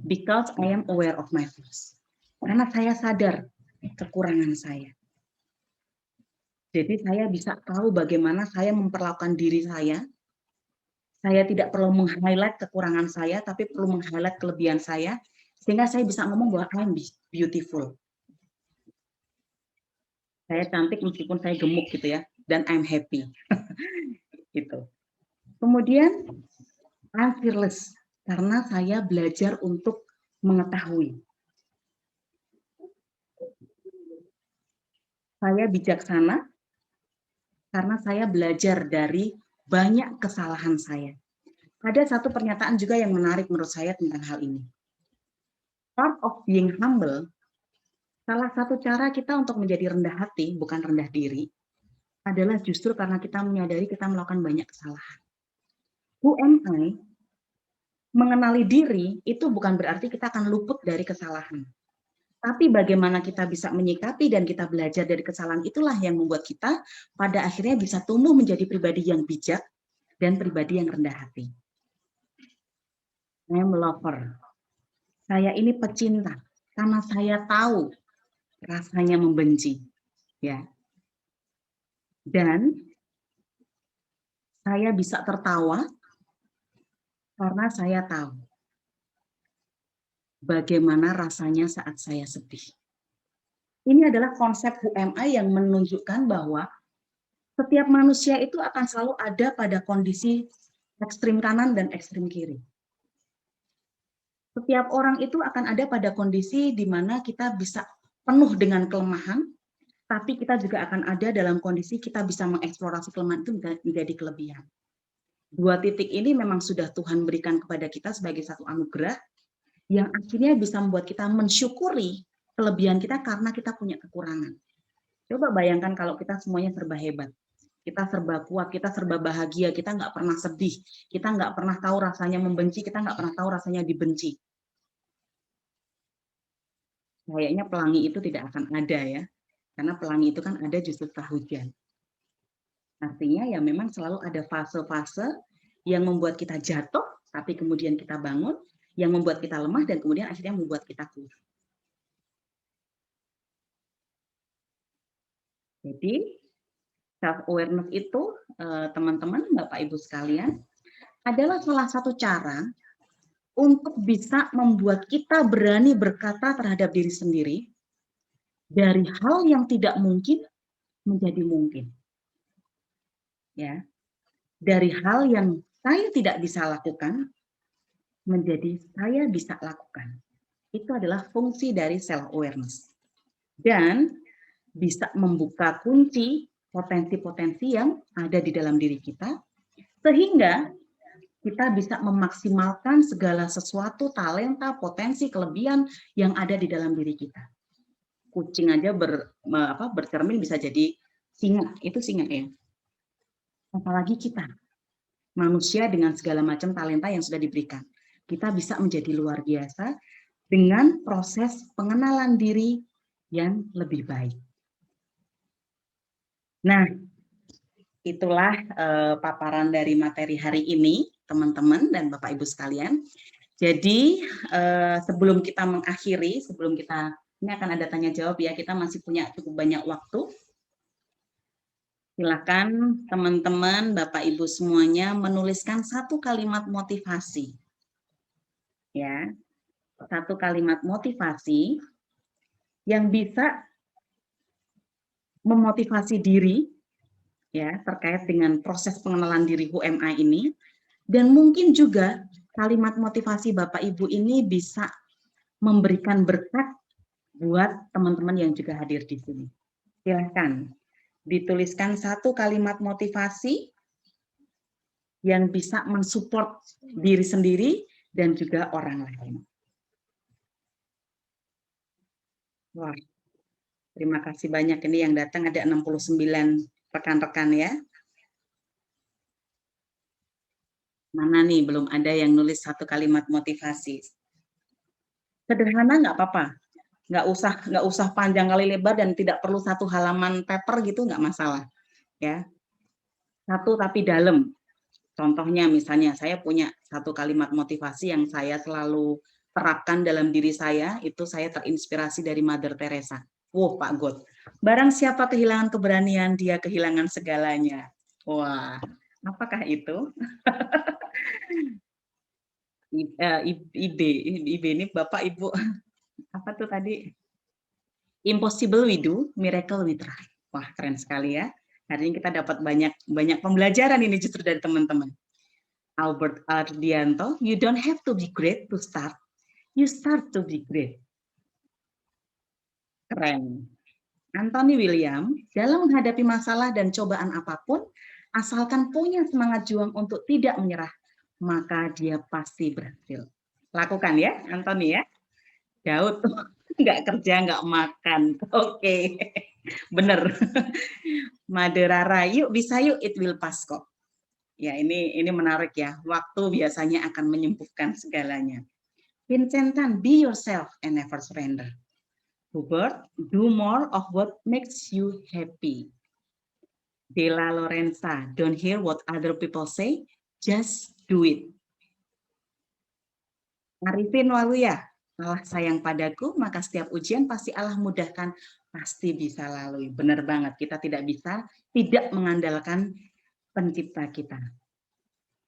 because I am aware of my flaws. Karena saya sadar kekurangan saya. Jadi saya bisa tahu bagaimana saya memperlakukan diri saya. Saya tidak perlu meng-highlight kekurangan saya, tapi perlu meng-highlight kelebihan saya, sehingga saya bisa ngomong bahwa I am beautiful. Saya cantik meskipun saya gemuk gitu ya, dan I'm happy. Gitu. Kemudian I'm fearless, karena saya belajar untuk mengetahui. Saya bijaksana, karena saya belajar dari banyak kesalahan saya. Ada satu pernyataan juga yang menarik menurut saya tentang hal ini. Part of being humble, salah satu cara kita untuk menjadi rendah hati, bukan rendah diri, adalah justru karena kita menyadari kita melakukan banyak kesalahan. Who am I? Mengenali diri itu bukan berarti kita akan luput dari kesalahan. Tapi bagaimana kita bisa menyikapi dan kita belajar dari kesalahan itulah yang membuat kita pada akhirnya bisa tumbuh menjadi pribadi yang bijak dan pribadi yang rendah hati. I am a lover. Saya ini pecinta karena saya tahu rasanya membenci, ya. Dan saya bisa tertawa karena saya tahu bagaimana rasanya saat saya sedih. Ini adalah konsep UMI yang menunjukkan bahwa setiap manusia itu akan selalu ada pada kondisi ekstrim kanan dan ekstrim kiri. Setiap orang itu akan ada pada kondisi di mana kita bisa penuh dengan kelemahan, tapi kita juga akan ada dalam kondisi kita bisa mengeksplorasi kelemahan itu menjadi kelebihan. Dua titik ini memang sudah Tuhan berikan kepada kita sebagai satu anugerah, yang akhirnya bisa membuat kita mensyukuri kelebihan kita karena kita punya kekurangan. Coba bayangkan kalau kita semuanya serba hebat, kita serba kuat, kita serba bahagia, kita nggak pernah sedih, kita nggak pernah tahu rasanya membenci, kita nggak pernah tahu rasanya dibenci. Kayaknya pelangi itu tidak akan ada ya, karena pelangi itu kan ada justru setelah hujan. Artinya ya memang selalu ada fase-fase yang membuat kita jatuh, tapi kemudian kita bangun, yang membuat kita lemah dan kemudian akhirnya membuat kita kuat. Jadi self-awareness itu, teman-teman, Bapak Ibu sekalian, adalah salah satu cara untuk bisa membuat kita berani berkata terhadap diri sendiri, dari hal yang tidak mungkin menjadi mungkin. Ya, dari hal yang saya tidak bisa lakukan, menjadi saya bisa lakukan. Itu adalah fungsi dari self-awareness. Dan bisa membuka kunci potensi-potensi yang ada di dalam diri kita, sehingga kita bisa memaksimalkan segala sesuatu, talenta, potensi, kelebihan yang ada di dalam diri kita. Kucing aja bercermin bisa jadi singa, itu singa ya. Apalagi kita, manusia dengan segala macam talenta yang sudah diberikan. Kita bisa menjadi luar biasa dengan proses pengenalan diri yang lebih baik. Nah, itulah paparan dari materi hari ini, teman-teman dan Bapak Ibu sekalian. Jadi sebelum kita mengakhiri, ini akan ada tanya jawab ya, kita masih punya cukup banyak waktu. Silakan teman-teman, Bapak Ibu semuanya menuliskan satu kalimat motivasi. Ya, satu kalimat motivasi yang bisa memotivasi diri ya terkait dengan proses pengenalan diri Who Am I ini, dan mungkin juga kalimat motivasi Bapak Ibu ini bisa memberikan berkat buat teman-teman yang juga hadir di sini. Silahkan dituliskan satu kalimat motivasi yang bisa mensupport diri sendiri dan juga orang lain. Wah, terima kasih banyak, ini yang datang ada 69 rekan-rekan ya. Mana nih belum ada yang nulis satu kalimat motivasi. Sederhana nggak apa-apa, nggak usah panjang kali lebar dan tidak perlu satu halaman paper gitu, nggak masalah ya. Satu tapi dalam. Contohnya misalnya saya punya satu kalimat motivasi yang saya selalu terapkan dalam diri saya, itu saya terinspirasi dari Mother Teresa. Wah, Pak God, barang siapa kehilangan keberanian, dia kehilangan segalanya. Wah, apakah itu? IB ini Bapak Ibu, apa tuh tadi? Impossible we do, miracle we try. Wah, keren sekali ya. Hari ini kita dapat banyak pembelajaran ini justru dari teman-teman. Albert Ardianto, you don't have to be great to start. You start to be great. Keren. Anthony William, dalam menghadapi masalah dan cobaan apapun, asalkan punya semangat juang untuk tidak menyerah, maka dia pasti berhasil. Lakukan ya, Anthony ya. Daud, nggak kerja, nggak makan. Oke, bener. Maderara, yuk bisa yuk, it will pass kok. Ya, ini menarik ya. Waktu biasanya akan menyembuhkan segalanya. Vincentan, be yourself and never surrender. Hubert, do more of what makes you happy. Della Lorenza, don't hear what other people say, just do it. Arifin Waluya, Allah sayang padaku, maka setiap ujian pasti Allah mudahkan, pasti bisa lalui. Benar banget, kita tidak bisa tidak mengandalkan pencipta kita.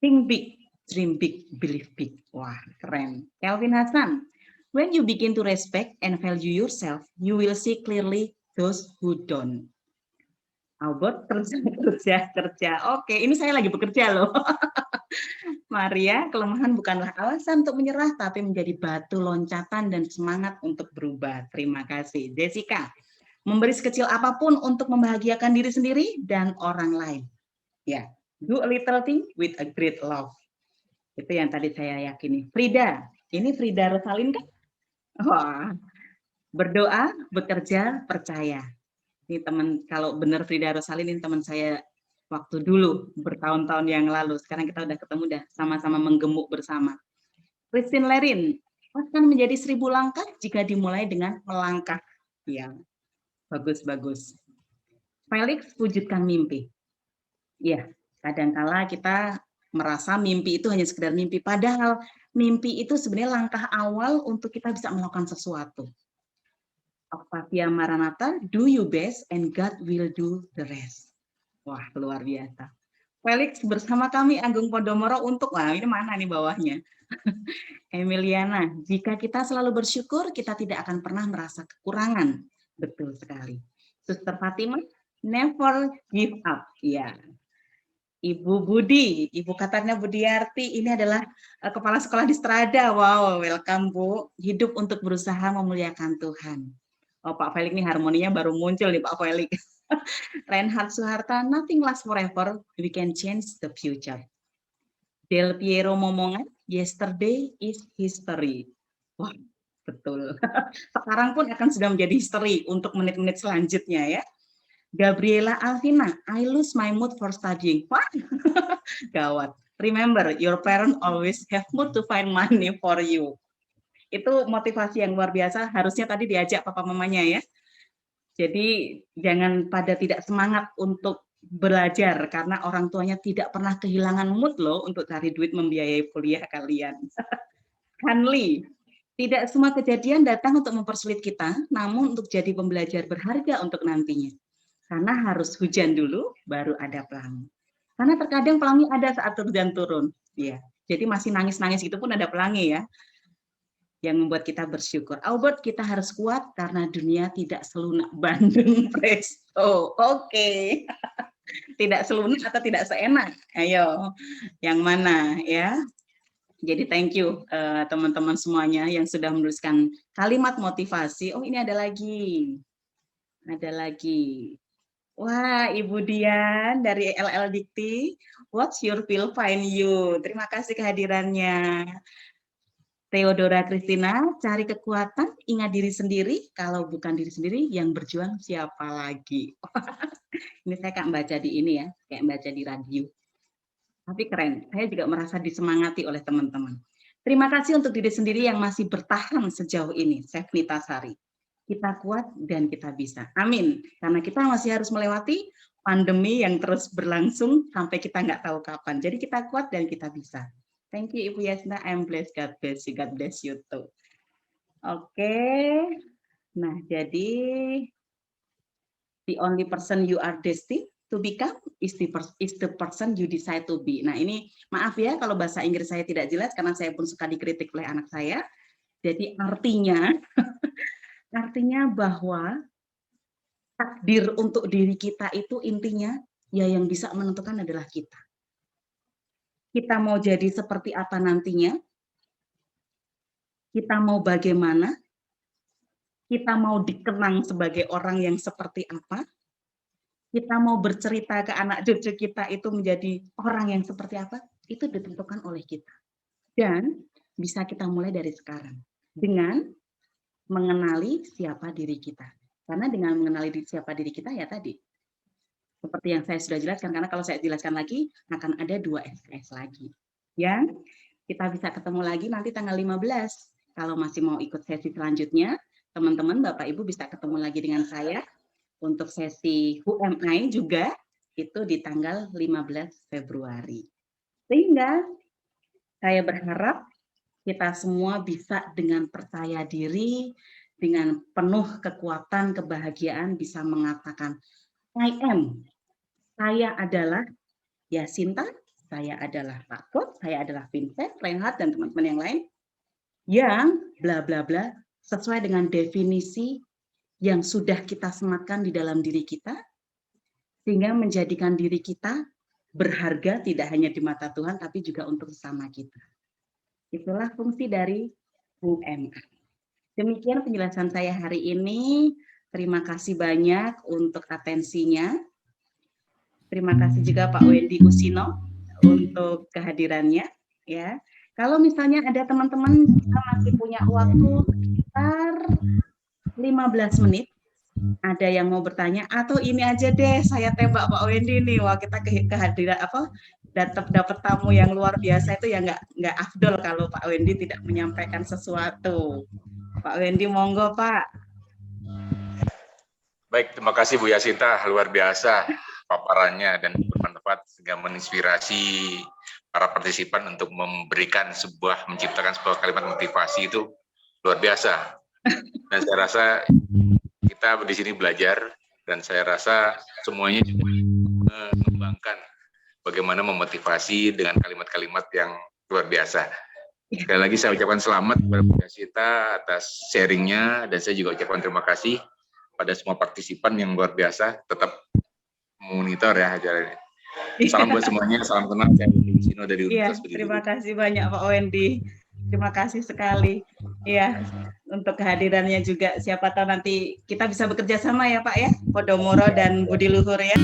Think big, dream big, believe big. Wah, keren. Kelvin Hasan, when you begin to respect and value yourself, you will see clearly those who don't. Albert, kerja. Oke, ini saya lagi bekerja loh. Maria, kelemahan bukanlah alasan untuk menyerah, tapi menjadi batu loncatan dan semangat untuk berubah. Terima kasih. Jessica, memberi sekecil apapun untuk membahagiakan diri sendiri dan orang lain. Ya, do a little thing with a great love. Itu yang tadi saya yakini. Frida, ini Frida Rosalin kan? Wah, berdoa, bekerja, percaya. Ini teman, kalau benar Frida Rosalin, ini teman saya waktu dulu, bertahun-tahun yang lalu. Sekarang kita udah ketemu, udah sama-sama menggemuk bersama. Christine Lerin, akan menjadi 1000 langkah jika dimulai dengan melangkah. Ya, bagus. Felix, wujudkan mimpi. Ya, kadangkala kita merasa mimpi itu hanya sekedar mimpi, padahal mimpi itu sebenarnya langkah awal untuk kita bisa melakukan sesuatu. Octavia Maranatha, do your best and God will do the rest. Wah, luar biasa. Felix bersama kami Agung Podomoro untuk, wah ini mana nih bawahnya. Emiliana, jika kita selalu bersyukur, kita tidak akan pernah merasa kekurangan. Betul sekali. Suster Fatima, never give up. Ya. Ibu Budi, Ibu Katarina Budiarti, ini adalah Kepala Sekolah di Strada. Wow, welcome Bu. Hidup untuk berusaha memuliakan Tuhan. Oh, Pak Felix ini harmoninya baru muncul nih Pak Felix. Reinhard Suharta, nothing lasts forever, we can change the future. Del Piero Momongan, yesterday is history. Wah, betul. Sekarang pun akan sudah menjadi history untuk menit-menit selanjutnya ya. Gabriela Alvina, I lose my mood for studying. Wah, gawat. Remember, your parents always have mood to find money for you. Itu motivasi yang luar biasa, harusnya tadi diajak papa mamanya ya. Jadi jangan pada tidak semangat untuk belajar, karena orang tuanya tidak pernah kehilangan mood loh untuk cari duit membiayai kuliah kalian. Hanli, tidak semua kejadian datang untuk mempersulit kita, namun untuk jadi pembelajar berharga untuk nantinya. Karena harus hujan dulu, baru ada pelangi. Karena terkadang pelangi ada saat hujan turun. Ya, jadi masih nangis-nangis itu pun ada pelangi ya. Yang membuat kita bersyukur. Albert, kita harus kuat karena dunia tidak selunak Bandung Presto. Oke. Tidak selunak atau tidak seenak? Ayo, yang mana ya? Jadi thank you teman-teman semuanya yang sudah menuliskan kalimat motivasi. Oh, ini ada lagi. Ada lagi. Wah, Ibu Dian dari LL Dikti. What's your feel find you? Terima kasih kehadirannya. Theodora Christina, cari kekuatan, ingat diri sendiri. Kalau bukan diri sendiri, yang berjuang siapa lagi? Ini saya kayak baca di ini ya, kayak baca di radio. Tapi keren, saya juga merasa disemangati oleh teman-teman. Terima kasih untuk diri sendiri yang masih bertahan sejauh ini, Sevnita Sari. Kita kuat dan kita bisa. Amin. Karena kita masih harus melewati pandemi yang terus berlangsung sampai kita nggak tahu kapan. Jadi kita kuat dan kita bisa. Thank you Ibu Yasna, I'm blessed, God bless you too. Oke, nah jadi the only person you are destined to become is the person you decide to be. Nah ini maaf ya kalau bahasa Inggris saya tidak jelas karena saya pun suka dikritik oleh anak saya. Jadi artinya bahwa takdir untuk diri kita itu intinya ya yang bisa menentukan adalah kita. Kita mau jadi seperti apa nantinya, kita mau bagaimana, kita mau dikenang sebagai orang yang seperti apa, kita mau bercerita ke anak cucu kita itu menjadi orang yang seperti apa, itu ditentukan oleh kita. Dan bisa kita mulai dari sekarang dengan mengenali siapa diri kita. Karena dengan mengenali siapa diri kita ya tadi, seperti yang saya sudah jelaskan, karena kalau saya jelaskan lagi akan ada 2 SKS lagi. Yang kita bisa ketemu lagi nanti tanggal 15. Kalau masih mau ikut sesi selanjutnya, teman-teman, Bapak Ibu bisa ketemu lagi dengan saya untuk sesi UMI juga itu di tanggal 15 Februari. Sehingga saya berharap kita semua bisa dengan percaya diri, dengan penuh kekuatan, kebahagiaan bisa mengatakan, I am, saya adalah Yasinta, saya adalah Pak Kot, saya adalah Vincent, Reinhard, dan teman-teman yang lain, yang bla bla bla sesuai dengan definisi yang sudah kita sematkan di dalam diri kita, sehingga menjadikan diri kita berharga tidak hanya di mata Tuhan, tapi juga untuk sesama kita. Itulah fungsi dari UMA. Demikian penjelasan saya hari ini. Terima kasih banyak untuk atensinya. Terima kasih juga Pak Wendy Usino untuk kehadirannya. Ya, kalau misalnya ada teman-teman kita masih punya waktu sekitar 15 menit, ada yang mau bertanya atau ini aja deh saya tembak Pak Wendy nih, wah kita kehadiran apa dapat tamu yang luar biasa itu ya nggak afdol kalau Pak Wendy tidak menyampaikan sesuatu. Pak Wendy monggo Pak. Baik, terima kasih Bu Yasinta, luar biasa paparannya dan bermanfaat sehingga menginspirasi para partisipan untuk menciptakan sebuah kalimat motivasi itu luar biasa. Dan saya rasa kita di sini belajar dan saya rasa semuanya juga mengembangkan bagaimana memotivasi dengan kalimat-kalimat yang luar biasa. Sekali lagi saya ucapkan selamat kepada Bu Yasinta atas sharingnya dan saya juga ucapkan terima kasih pada semua partisipan yang luar biasa, tetap monitor ya acara ini. Salam buat semuanya, salam kenal, saya Wendy Usino dari Universitas Pendidikan. Terima kasih banyak Pak Wendy. Terima kasih sekali. Ya, untuk kehadirannya juga. Siapa tahu nanti kita bisa bekerja sama ya Pak ya, Podomoro dan Budi Luhur ya.